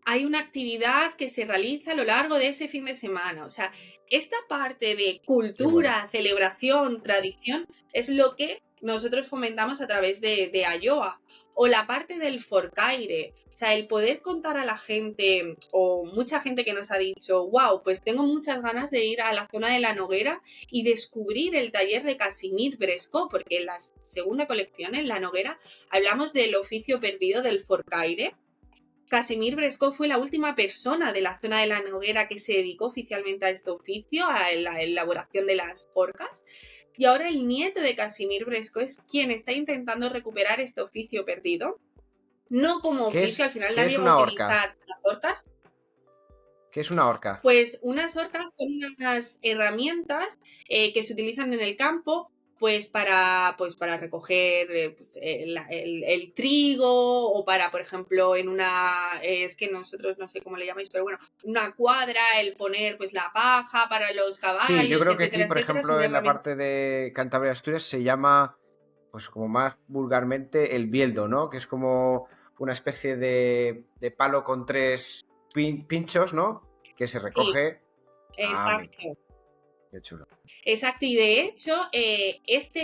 hay una actividad que se realiza a lo largo de ese fin de semana. O sea, esta parte de Qué bueno. cultura, celebración, tradición, es lo que nosotros fomentamos a través de Ayoa. O la parte del forcaire, o sea, el poder contar a la gente, o mucha gente que nos ha dicho, wow, pues tengo muchas ganas de ir a la zona de la Noguera y descubrir el taller de Casimir Bresco, porque en la segunda colección, en la Noguera, hablamos del oficio perdido del forcaire. Casimir Bresco fue la última persona de la zona de la Noguera que se dedicó oficialmente a este oficio, a la elaboración de las forcas. Y ahora el nieto de Casimir Bresco es quien está intentando recuperar este oficio perdido. No como oficio, al final Qué nadie es va a una orca? utilizar las orcas. ¿Qué es una orca? Pues unas orcas son unas herramientas que se utilizan en el campo pues para recoger el trigo o para, por ejemplo, es que nosotros no sé cómo le llamáis, pero bueno, una cuadra, el poner pues la paja para los Sí, yo caballos, creo que aquí, etcétera, por etcétera, ejemplo, son en la herramientas. parte de Cantabria y Asturias se llama, pues como más vulgarmente, el bieldo, ¿no? Que es como una especie de palo con tres pinchos, ¿no? Que se Sí, recoge. Ah, amigo, exacto. qué chulo. Exacto, y de hecho,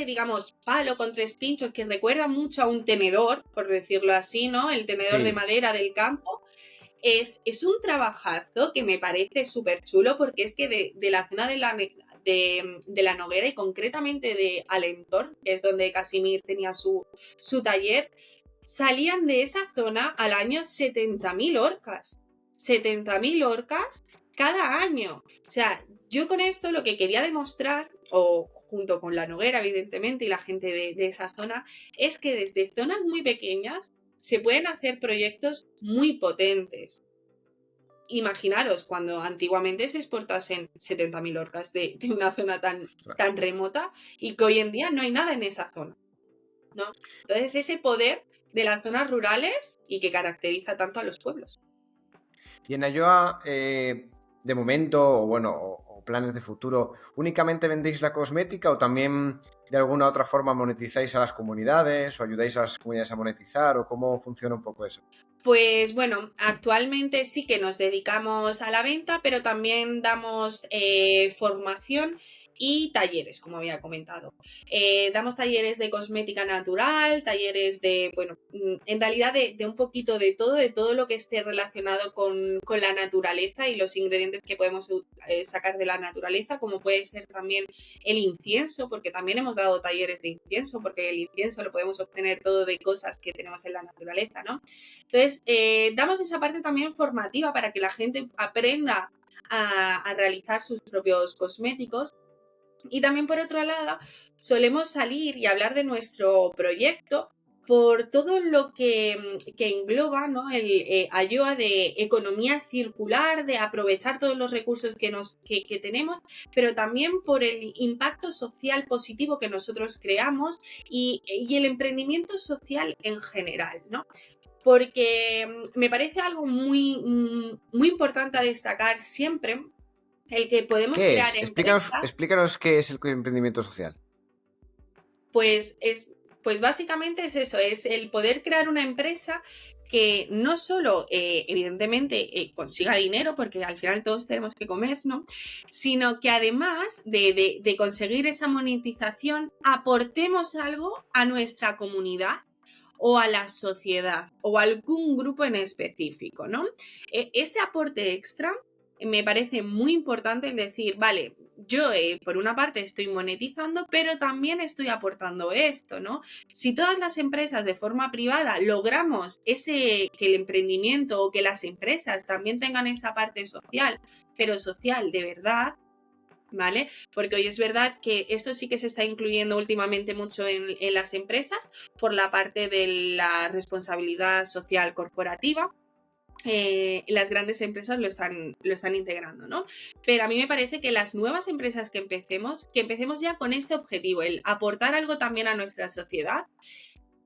digamos, palo con 3 pinchos que recuerda mucho a un tenedor, por decirlo así, ¿no? El tenedor de Sí, madera del campo, es un trabajazo que me parece súper chulo porque es que de la zona de la Noguera y concretamente de Alentor, que es donde Casimir tenía su taller, salían de esa zona al año 70.000 orcas. 70.000 orcas cada año. O sea, yo con esto lo que quería demostrar, o junto con la Noguera, evidentemente, y la gente de esa zona, es que desde zonas muy pequeñas se pueden hacer proyectos muy potentes. Imaginaros cuando antiguamente se exportasen 70.000 orcas de una zona tan ostras. remota y que hoy en día no hay nada en esa zona, ¿no? Entonces, ese poder de las zonas rurales y que caracteriza tanto a los pueblos. Y en Ayoa, de momento, o bueno, o planes de futuro, ¿únicamente vendéis la cosmética o también de alguna otra forma monetizáis a las comunidades o ayudáis a las comunidades a monetizar o cómo funciona un poco eso? Pues bueno, actualmente sí que nos dedicamos a la venta, pero también damos formación y talleres, como había comentado. Damos talleres de cosmética natural, talleres de, bueno, en realidad de un poquito de todo lo que esté relacionado con la naturaleza y los ingredientes que podemos sacar de la naturaleza, como puede ser también el incienso, porque también hemos dado talleres de incienso, porque el incienso lo podemos obtener todo de cosas que tenemos en la naturaleza, ¿no? Entonces, damos esa parte también formativa para que la gente aprenda a realizar sus propios cosméticos. Y también, por otro lado, solemos salir y hablar de nuestro proyecto por todo lo que engloba, ¿no? El AYOA de economía circular, de aprovechar todos los recursos que tenemos, pero también por el impacto social positivo que nosotros creamos y el emprendimiento social en general, ¿no? Porque me parece algo muy importante a destacar siempre, el que podemos ¿Qué crear es? empresas. Explícanos qué es el emprendimiento social. Pues básicamente es eso, es el poder crear una empresa que no solo, evidentemente, consiga dinero, porque al final todos tenemos que comer, ¿no? Sino que además de conseguir esa monetización, aportemos algo a nuestra comunidad o a la sociedad o a algún grupo en específico, ¿no? Ese aporte extra me parece muy importante el decir, vale, yo por una parte estoy monetizando, pero también estoy aportando esto, ¿no? Si todas las empresas de forma privada logramos que el emprendimiento o que las empresas también tengan esa parte social, pero social de verdad, ¿vale? Porque hoy es verdad que esto sí que se está incluyendo últimamente mucho en las empresas por la parte de la responsabilidad social corporativa. Las grandes empresas lo están integrando, ¿no? Pero a mí me parece que las nuevas empresas que empecemos ya con este objetivo, el aportar algo también a nuestra sociedad.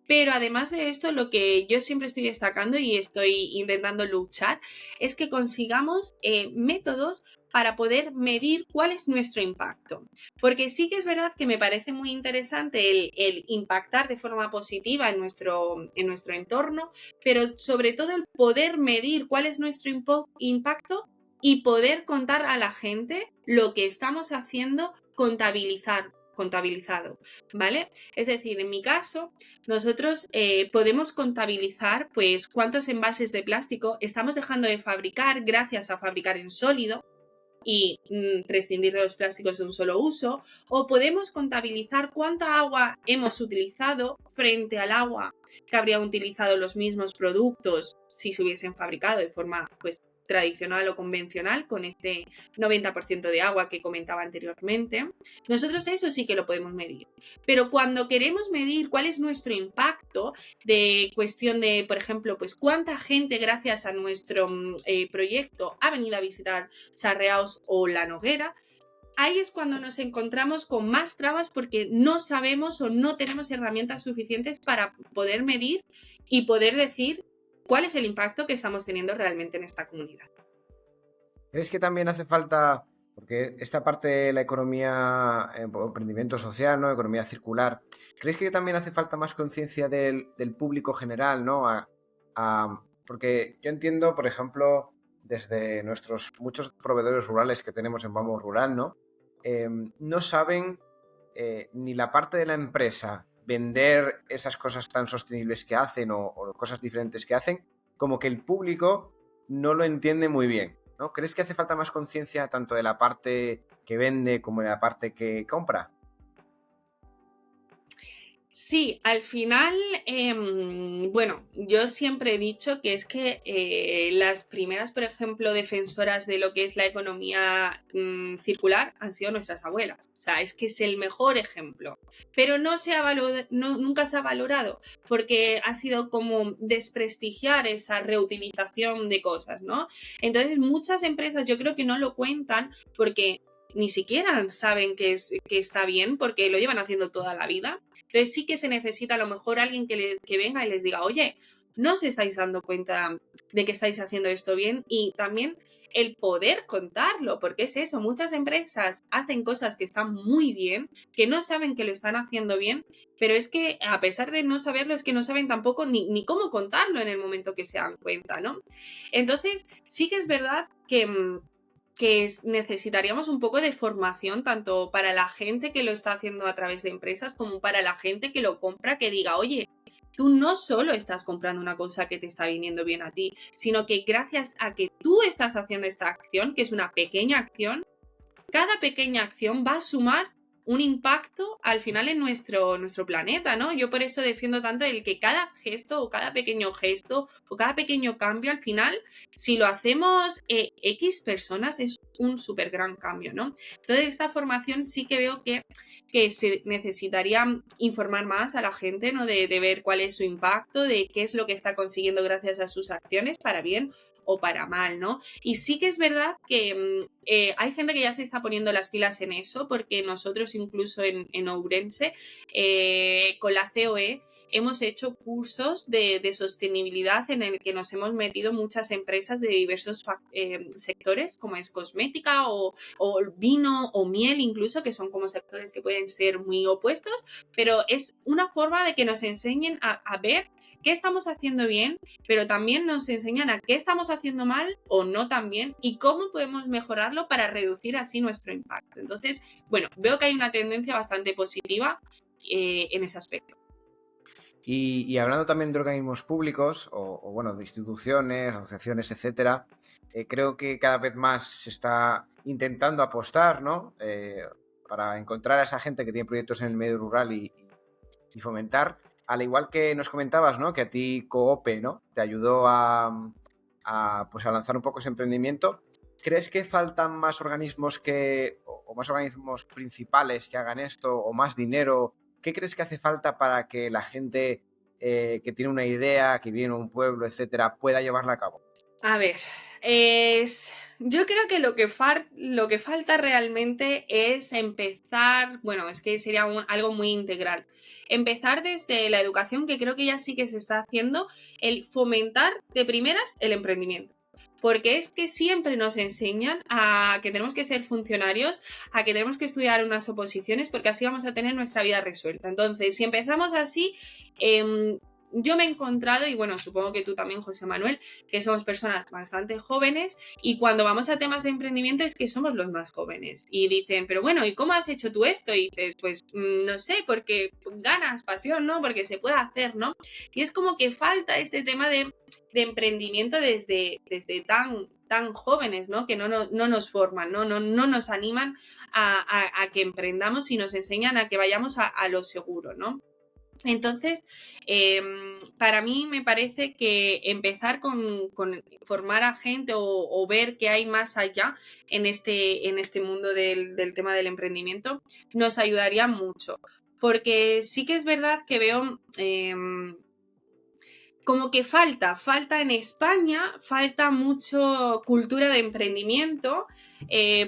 Pero además de esto, lo que yo siempre estoy destacando y estoy intentando luchar es que consigamos métodos para poder medir cuál es nuestro impacto. Porque sí que es verdad que me parece muy interesante el impactar de forma positiva en nuestro entorno, pero sobre todo el poder medir cuál es nuestro impacto y poder contar a la gente lo que estamos haciendo contabilizado, ¿vale? Es decir, en mi caso, nosotros podemos contabilizar pues cuántos envases de plástico estamos dejando de fabricar gracias a fabricar en sólido y prescindir de los plásticos de un solo uso, o podemos contabilizar cuánta agua hemos utilizado frente al agua que habrían utilizado los mismos productos si se hubiesen fabricado de forma pues tradicional o convencional con este 90% de agua que comentaba anteriormente. Nosotros eso sí que lo podemos medir. Pero cuando queremos medir cuál es nuestro impacto de cuestión de, por ejemplo, pues cuánta gente gracias a nuestro proyecto ha venido a visitar Sarreaos o La Noguera, ahí es cuando nos encontramos con más trabas porque no sabemos o no tenemos herramientas suficientes para poder medir y poder decir cuál es el impacto que estamos teniendo realmente en esta comunidad. ¿Crees que también hace falta, porque esta parte de la economía, emprendimiento social, ¿no? Economía circular, ¿crees que también hace falta más conciencia del público general, ¿no? Porque yo entiendo, por ejemplo, desde nuestros muchos proveedores rurales que tenemos en Vamos Rural, ¿no? No saben ni la parte de la empresa vender esas cosas tan sostenibles que hacen o cosas diferentes que hacen, como que el público no lo entiende muy bien, ¿no? ¿Crees que hace falta más conciencia tanto de la parte que vende como de la parte que compra? Sí, al final, bueno, yo siempre he dicho que es que las primeras, por ejemplo, defensoras de lo que es la economía circular han sido nuestras abuelas. O sea, es que es el mejor ejemplo. Pero nunca se ha valorado porque ha sido como desprestigiar esa reutilización de cosas, ¿no? Entonces, muchas empresas yo creo que no lo cuentan porque ni siquiera saben que está bien porque lo llevan haciendo toda la vida. Entonces sí que se necesita a lo mejor alguien que venga y les diga, oye, no os estáis dando cuenta de que estáis haciendo esto bien, y también el poder contarlo, porque es eso, muchas empresas hacen cosas que están muy bien, que no saben que lo están haciendo bien, pero es que a pesar de no saberlo, es que no saben tampoco ni cómo contarlo en el momento que se dan cuenta, ¿no? Entonces sí que es verdad que necesitaríamos un poco de formación tanto para la gente que lo está haciendo a través de empresas como para la gente que lo compra, que diga, oye, tú no solo estás comprando una cosa que te está viniendo bien a ti, sino que gracias a que tú estás haciendo esta acción, que es una pequeña acción, cada pequeña acción va a sumar un impacto al final en nuestro planeta, ¿no? Yo por eso defiendo tanto el que cada gesto o cada pequeño gesto o cada pequeño cambio al final, si lo hacemos X personas, es un súper gran cambio, ¿no? Entonces esta formación sí que veo que se necesitaría informar más a la gente, ¿no? De ver cuál es su impacto, de qué es lo que está consiguiendo gracias a sus acciones, para bien o para mal, ¿no? Y sí que es verdad que hay gente que ya se está poniendo las pilas en eso, porque nosotros incluso en Ourense, con la COE, hemos hecho cursos de sostenibilidad en el que nos hemos metido muchas empresas de diversos sectores, como es cosmética o vino o miel incluso, que son como sectores que pueden ser muy opuestos, pero es una forma de que nos enseñen a ver qué estamos haciendo bien, pero también nos enseñan a qué estamos haciendo mal o no tan bien y cómo podemos mejorarlo para reducir así nuestro impacto. Entonces, bueno, veo que hay una tendencia bastante positiva en ese aspecto. Y hablando también de organismos públicos o bueno, de instituciones, asociaciones, etcétera, creo que cada vez más se está intentando apostar, ¿no? Para encontrar a esa gente que tiene proyectos en el medio rural y fomentar, al igual que nos comentabas, ¿no? Que a ti Coope, ¿no? Te ayudó pues a lanzar un poco ese emprendimiento. ¿Crees que faltan más organismos o más organismos principales que hagan esto o más dinero? ¿Qué crees que hace falta para que la gente que tiene una idea, que vive en un pueblo, etcétera, pueda llevarla a cabo? A ver, yo creo que lo que falta realmente es empezar, bueno, es que sería algo muy integral. Empezar desde la educación, que creo que ya sí que se está haciendo, el fomentar de primeras el emprendimiento. Porque es que siempre nos enseñan a que tenemos que ser funcionarios, a que tenemos que estudiar unas oposiciones, porque así vamos a tener nuestra vida resuelta. Entonces, si empezamos así, yo me he encontrado, y bueno, supongo que tú también, José Manuel, que somos personas bastante jóvenes, y cuando vamos a temas de emprendimiento es que somos los más jóvenes. Y dicen, pero bueno, ¿y cómo has hecho tú esto? Y dices, pues no sé, porque ganas, pasión, ¿no? Porque se puede hacer, ¿no? Y es como que falta este tema de emprendimiento desde tan jóvenes, ¿no? Que no nos forman, no nos animan a que emprendamos y nos enseñan a que vayamos a lo seguro, ¿no? Entonces, para mí me parece que empezar con formar a gente o ver qué hay más allá en este mundo del tema del emprendimiento nos ayudaría mucho. Porque sí que es verdad que veo como que falta en España, falta mucho cultura de emprendimiento,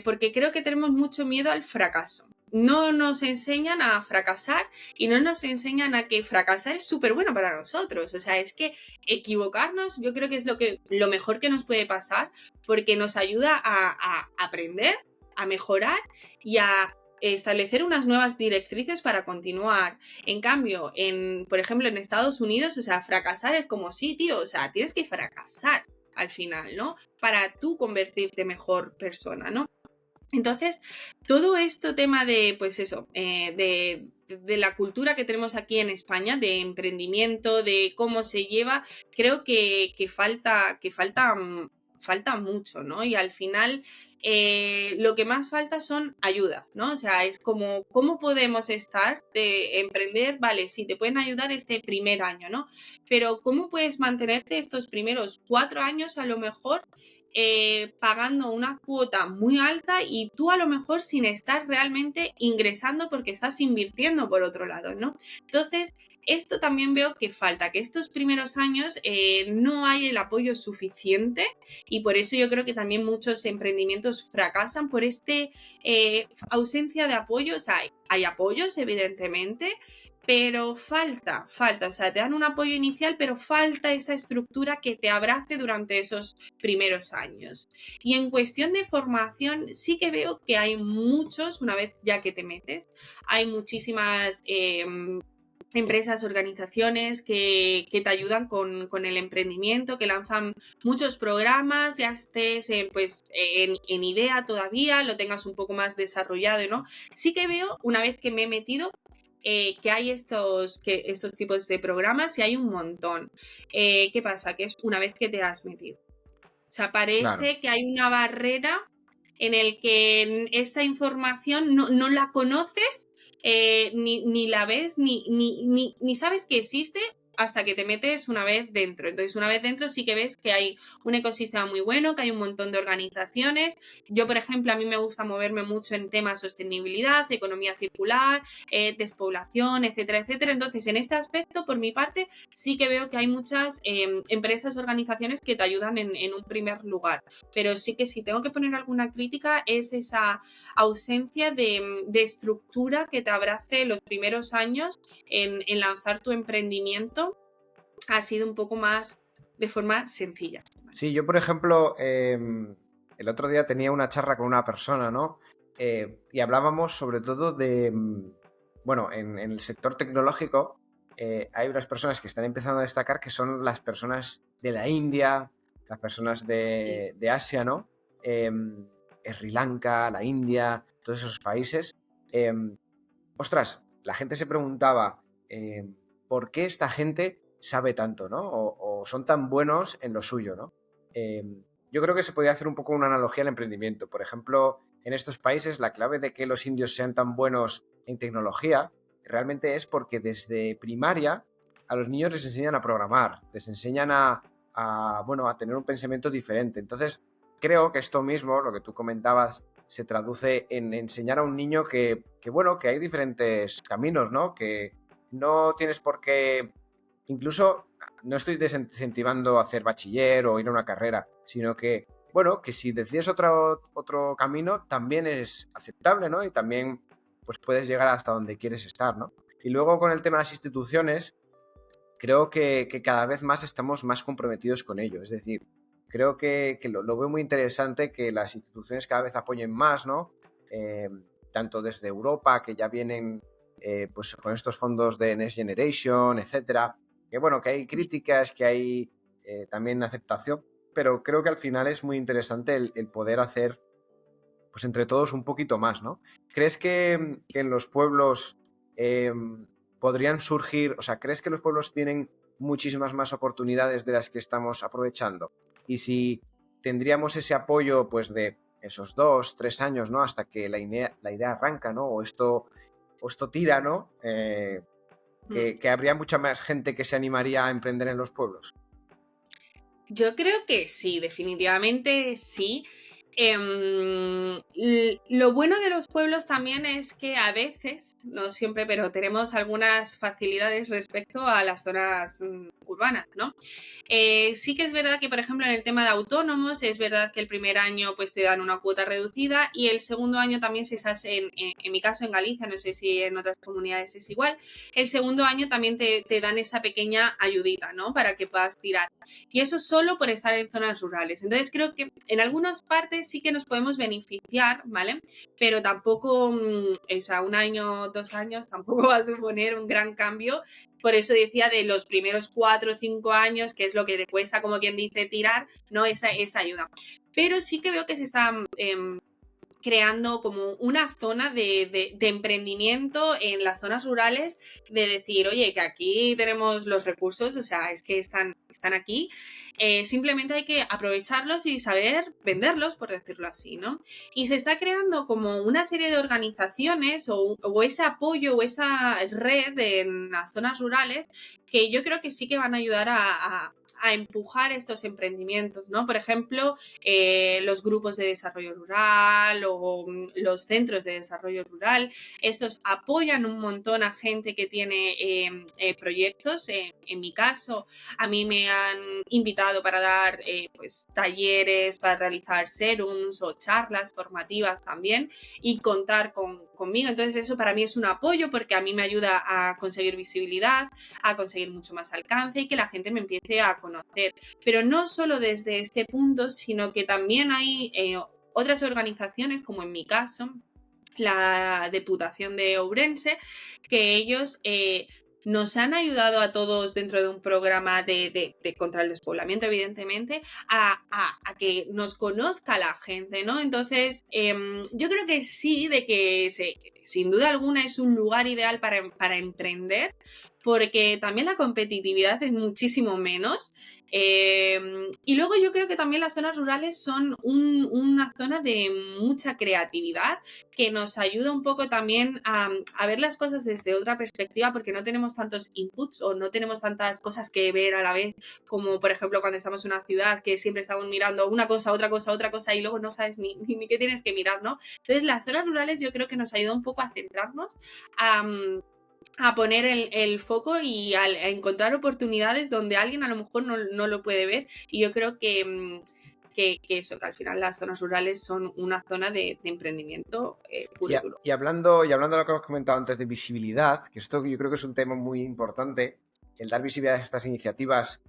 porque creo que tenemos mucho miedo al fracaso. No nos enseñan a fracasar y no nos enseñan a que fracasar es súper bueno para nosotros. O sea, es que equivocarnos yo creo que es lo mejor que nos puede pasar, porque nos ayuda a aprender, a mejorar y a establecer unas nuevas directrices para continuar. En cambio, por ejemplo, en Estados Unidos, o sea, fracasar es como, sí, tío, o sea, tienes que fracasar al final, ¿no? Para tú convertirte en mejor persona, ¿no? Entonces, todo este tema de, pues eso, de la cultura que tenemos aquí en España, de emprendimiento, de cómo se lleva, creo que falta mucho, ¿no? Y al final lo que más falta son ayudas, ¿no? O sea, es como, ¿cómo podemos estar de emprender? Vale, sí, te pueden ayudar este primer año, ¿no? Pero ¿cómo puedes mantenerte estos primeros 4 años a lo mejor pagando una cuota muy alta y tú a lo mejor sin estar realmente ingresando porque estás invirtiendo por otro lado, ¿no? Entonces, esto también veo que falta, que estos primeros años no hay el apoyo suficiente y por eso yo creo que también muchos emprendimientos fracasan por ausencia de apoyo. O sea, hay apoyos, evidentemente, pero falta, o sea, te dan un apoyo inicial, pero falta esa estructura que te abrace durante esos primeros años. Y en cuestión de formación, sí que veo que hay muchos, una vez ya que te metes, hay muchísimas empresas, organizaciones que te ayudan con el emprendimiento, que lanzan muchos programas, ya estés en idea todavía, lo tengas un poco más desarrollado, ¿no? Sí que veo, una vez que me he metido, que hay estos tipos de programas y hay un montón. ¿Qué pasa? Que es una vez que te has metido. O sea, Claro. parece que hay una barrera en el que esa información no la conoces, ni la ves, ni sabes que existe hasta que te metes una vez dentro. Entonces, una vez dentro sí que ves que hay un ecosistema muy bueno, que hay un montón de organizaciones. Yo, por ejemplo, a mí me gusta moverme mucho en temas de sostenibilidad, economía circular, despoblación, etcétera, etcétera. Entonces, en este aspecto, por mi parte, sí que veo que hay muchas empresas, organizaciones que te ayudan en un primer lugar. Pero sí que si tengo que poner alguna crítica es esa ausencia de estructura que te abrace los primeros años en lanzar tu emprendimiento. Ha sido un poco más de forma sencilla. Sí, yo por ejemplo, el otro día tenía una charla con una persona, ¿no? Y hablábamos sobre todo de, bueno, en el sector tecnológico hay unas personas que están empezando a destacar que son las personas de la India, las personas Sí. de Asia, ¿no? Sri Lanka, la India, todos esos países. Ostras, la gente se preguntaba por qué esta gente sabe tanto, ¿no? O son tan buenos en lo suyo, ¿no? Eh, yo creo que se podría hacer un poco una analogía al emprendimiento. Por ejemplo, en estos países la clave de que los indios sean tan buenos en tecnología realmente es porque desde primaria a los niños les enseñan a programar, les enseñan bueno, a tener un pensamiento diferente. Entonces, creo que esto mismo, lo que tú comentabas, se traduce en enseñar a un niño bueno, que hay diferentes caminos, ¿no? Que no tienes por qué, incluso no estoy desincentivando hacer bachiller o ir a una carrera, sino que, bueno, que si decides otro camino también es aceptable, ¿no? Y también pues puedes llegar hasta donde quieres estar, ¿no? Y luego con el tema de las instituciones, creo que cada vez más estamos más comprometidos con ello. Es decir, creo que lo veo muy interesante que las instituciones cada vez apoyen más, ¿no? Eh, tanto desde Europa, que ya vienen pues con estos fondos de Next Generation, etcétera. Que bueno, que hay críticas, que hay también aceptación, pero creo que al final es muy interesante el poder hacer, pues entre todos un poquito más, ¿no? ¿Crees que en los pueblos eh, podrían surgir, o sea, crees que los pueblos tienen muchísimas más oportunidades de las que estamos aprovechando? Y si tendríamos ese apoyo, pues de esos 2, 3 años, ¿no? Hasta que la idea arranca, ¿no? O esto tira, ¿no? Que habría mucha más gente que se animaría a emprender en los pueblos. Yo creo que sí, definitivamente sí. Lo bueno de los pueblos también es que a veces, no siempre, pero tenemos algunas facilidades respecto a las zonas urbanas, ¿no? Sí que es verdad que, por ejemplo, en el tema de autónomos, es verdad que el primer año pues te dan una cuota reducida y el segundo año también, si estás en mi caso en Galicia, no sé si en otras comunidades es igual, el segundo año también te dan esa pequeña ayudita, ¿no? Para que puedas tirar. Y eso solo por estar en zonas rurales. Entonces creo que en algunas partes sí que nos podemos beneficiar, ¿vale? Pero tampoco, o sea, 1 año, 2 años, tampoco va a suponer un gran cambio. Por eso decía de los primeros 4 o 5 años, que es lo que le cuesta, como quien dice, tirar, ¿no? Esa ayuda. Pero sí que veo que se están creando como una zona de emprendimiento en las zonas rurales, de decir, oye, que aquí tenemos los recursos, o sea, es que están aquí, simplemente hay que aprovecharlos y saber venderlos, por decirlo así, ¿no? Y se está creando como una serie de organizaciones o ese apoyo o esa red en las zonas rurales que yo creo que sí que van a ayudar a empujar estos emprendimientos, ¿no? Por ejemplo, los grupos de desarrollo rural o los centros de desarrollo rural, estos apoyan un montón a gente que tiene proyectos. En mi caso, a mí me han invitado para dar pues, talleres, para realizar serums o charlas formativas también y contar conmigo. Entonces eso para mí es un apoyo porque a mí me ayuda a conseguir visibilidad, a conseguir mucho más alcance y que la gente me empiece a conocer. Pero no solo desde este punto, sino que también hay otras organizaciones, como en mi caso, la Diputación de Ourense, que ellos nos han ayudado a todos dentro de un programa de contra el despoblamiento, evidentemente, a que nos conozca la gente, ¿no? Entonces, yo creo que sí, de que sin duda alguna es un lugar ideal para emprender, porque también la competitividad es muchísimo menos. Y luego yo creo que también las zonas rurales son una zona de mucha creatividad que nos ayuda un poco también a ver las cosas desde otra perspectiva, porque no tenemos tantos inputs o no tenemos tantas cosas que ver a la vez, como por ejemplo cuando estamos en una ciudad que siempre estamos mirando una cosa, otra cosa, otra cosa y luego no sabes ni qué tienes que mirar, ¿no? Entonces las zonas rurales yo creo que nos ayuda un poco a centrarnos, a poner el foco y a encontrar oportunidades donde alguien a lo mejor no lo puede ver. Y yo creo que eso, que al final las zonas rurales son una zona de emprendimiento puro y duro. Y hablando de lo que hemos comentado antes de visibilidad, que esto yo creo que es un tema muy importante, el dar visibilidad a estas iniciativas,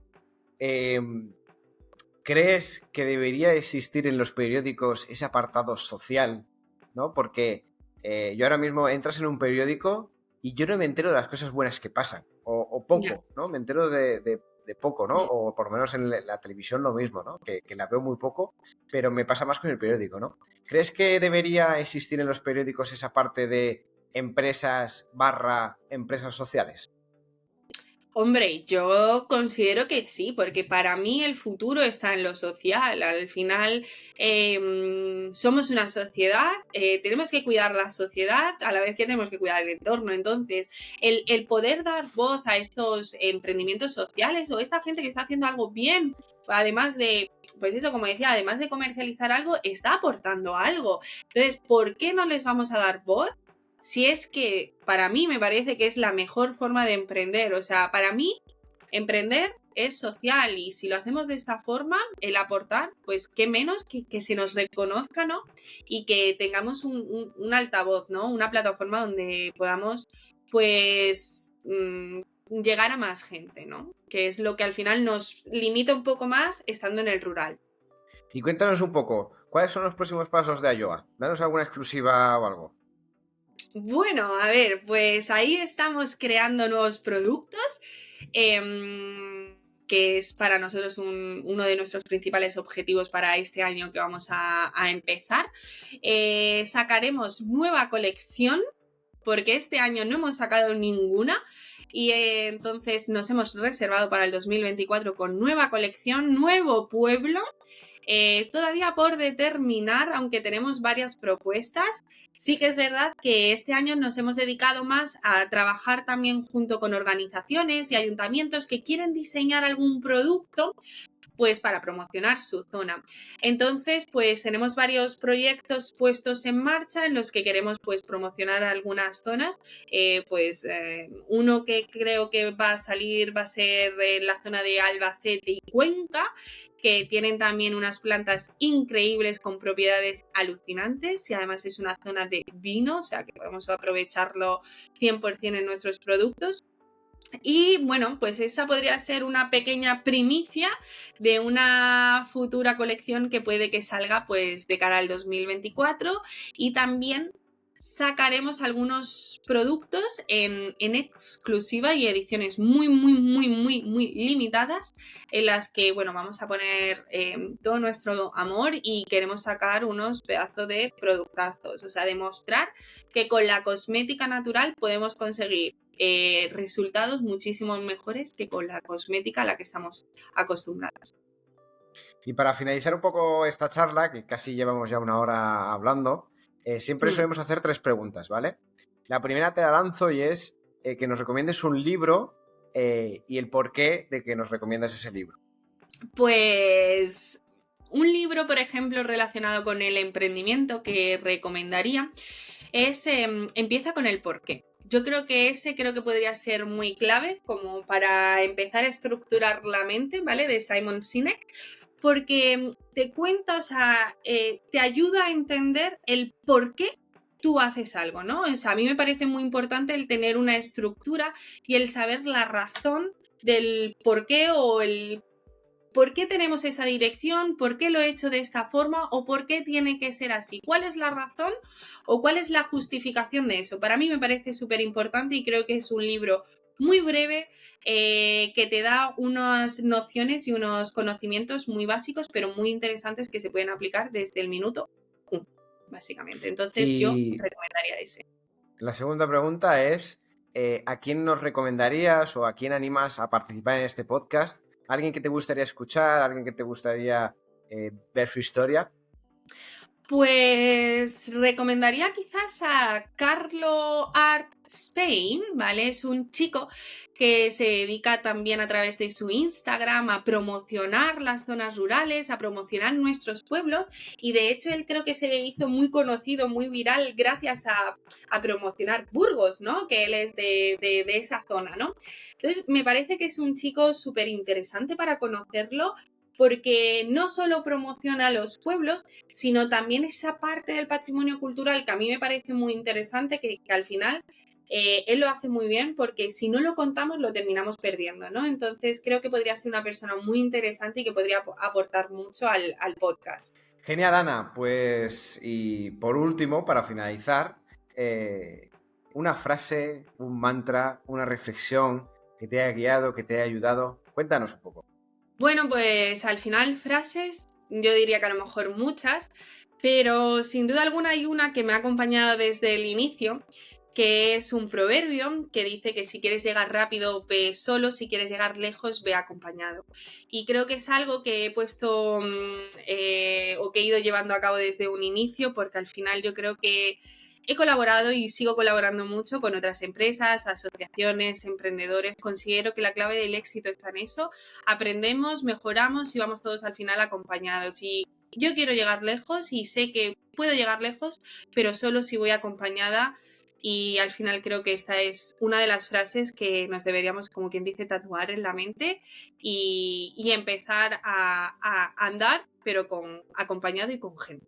¿crees que debería existir en los periódicos ese apartado social? ¿No? Porque yo ahora mismo entras en un periódico y yo no me entero de las cosas buenas que pasan, o poco, ¿no? Me entero de poco, ¿no? O por lo menos en la televisión lo mismo, ¿no? Que la veo muy poco, pero me pasa más con el periódico, ¿no? ¿Crees que debería existir en los periódicos esa parte de empresas sociales? Hombre, yo considero que sí, porque para mí el futuro está en lo social. Al final somos una sociedad, tenemos que cuidar la sociedad a la vez que tenemos que cuidar el entorno. Entonces, el poder dar voz a estos emprendimientos sociales o esta gente que está haciendo algo bien, además de, pues eso, como decía, además de comercializar algo, está aportando algo. Entonces, ¿por qué no les vamos a dar voz? Si es que para mí me parece que es la mejor forma de emprender. O sea, para mí emprender es social y si lo hacemos de esta forma, el aportar, pues qué menos que se nos reconozca, ¿no? Y que tengamos un altavoz, ¿no? Una plataforma donde podamos, pues, llegar a más gente, ¿no? Que es lo que al final nos limita un poco más estando en el rural. Y cuéntanos un poco, ¿cuáles son los próximos pasos de Ayoa? Danos alguna exclusiva o algo. Bueno, a ver, pues ahí estamos creando nuevos productos, que es para nosotros uno de nuestros principales objetivos para este año que vamos a empezar. Sacaremos nueva colección, porque este año no hemos sacado ninguna. Y entonces nos hemos reservado para el 2024 con nueva colección, nuevo pueblo. Todavía por determinar, aunque tenemos varias propuestas, sí que es verdad que este año nos hemos dedicado más a trabajar también junto con organizaciones y ayuntamientos que quieren diseñar algún producto, pues para promocionar su zona. Entonces, pues tenemos varios proyectos puestos en marcha en los que queremos pues promocionar algunas zonas. Uno que creo que va a salir va a ser en la zona de Albacete y Cuenca, que tienen también unas plantas increíbles con propiedades alucinantes y además es una zona de vino, o sea que podemos aprovecharlo 100% en nuestros productos. Y bueno, pues esa podría ser una pequeña primicia de una futura colección que puede que salga pues de cara al 2024 y también sacaremos algunos productos en exclusiva y ediciones muy limitadas en las que, bueno, vamos a poner todo nuestro amor y queremos sacar unos pedazos de productazos, o sea, demostrar que con la cosmética natural podemos conseguir resultados muchísimo mejores que con la cosmética a la que estamos acostumbrados. Y para finalizar un poco esta charla, que casi llevamos ya una hora hablando, siempre solemos hacer 3 preguntas, ¿vale? La primera te la lanzo y es que nos recomiendes un libro y el porqué de que nos recomiendas ese libro. Pues un libro, por ejemplo, relacionado con el emprendimiento que recomendaría es Empieza con el porqué. Yo creo que ese podría ser muy clave como para empezar a estructurar la mente, ¿vale? De Simon Sinek, porque te cuenta, o sea, te ayuda a entender el por qué tú haces algo, ¿no? O sea, a mí me parece muy importante el tener una estructura y el saber la razón del por qué o el por qué tenemos esa dirección, por qué lo he hecho de esta forma o por qué tiene que ser así. ¿Cuál es la razón o cuál es la justificación de eso? Para mí me parece súper importante y creo que es un libro muy breve, que te da unas nociones y unos conocimientos muy básicos, pero muy interesantes que se pueden aplicar desde el minuto 1, básicamente. Entonces yo Y recomendaría ese. la segunda pregunta es, ¿a quién nos recomendarías o a quién animas a participar en este podcast? ¿Alguien que te gustaría escuchar? ¿Alguien que te gustaría ver su historia? Pues recomendaría quizás a Carlo Art Spain, ¿vale? Es un chico que se dedica también a través de su Instagram a promocionar las zonas rurales, a promocionar nuestros pueblos, y de hecho él creo que se hizo muy conocido, muy viral gracias a promocionar Burgos, ¿no? Que él es de esa zona, ¿no? Entonces me parece que es un chico súper interesante para conocerlo, porque no solo promociona los pueblos, sino también esa parte del patrimonio cultural que a mí me parece muy interesante, que al final él lo hace muy bien, porque si no lo contamos lo terminamos perdiendo, ¿no? Entonces creo que podría ser una persona muy interesante y que podría aportar mucho al podcast. Genial, Ana. Pues, y por último, para finalizar, una frase, un mantra, una reflexión que te haya guiado, que te haya ayudado. Cuéntanos un poco. Bueno, pues al final frases, yo diría que a lo mejor muchas, pero sin duda alguna hay una que me ha acompañado desde el inicio, que es un proverbio que dice que si quieres llegar rápido, ve solo, si quieres llegar lejos, ve acompañado. Y creo que es algo que he puesto o que he ido llevando a cabo desde un inicio, porque al final yo creo que he colaborado y sigo colaborando mucho con otras empresas, asociaciones, emprendedores. Considero que la clave del éxito está en eso. Aprendemos, mejoramos y vamos todos al final acompañados. Y yo quiero llegar lejos y sé que puedo llegar lejos, pero solo si voy acompañada. Y al final creo que esta es una de las frases que nos deberíamos, como quien dice, tatuar en la mente y empezar a andar, pero acompañado y con gente.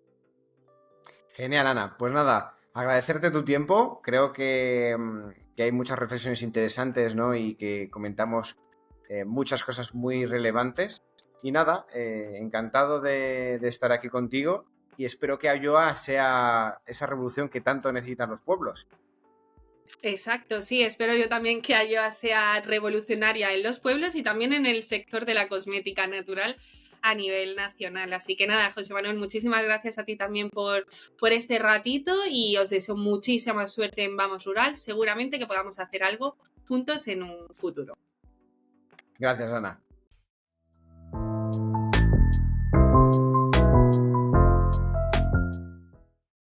Genial, Ana. Pues nada, agradecerte tu tiempo. Creo que hay muchas reflexiones interesantes, ¿no? Y que comentamos muchas cosas muy relevantes. Y nada, encantado de estar aquí contigo y espero que Ayoa sea esa revolución que tanto necesitan los pueblos. Exacto, sí, espero yo también que Ayoa sea revolucionaria en los pueblos y también en el sector de la cosmética natural a nivel nacional. Así que nada, José Manuel, muchísimas gracias a ti también por este ratito y os deseo muchísima suerte en Vamos Rural. Seguramente que podamos hacer algo juntos en un futuro. Gracias, Ana.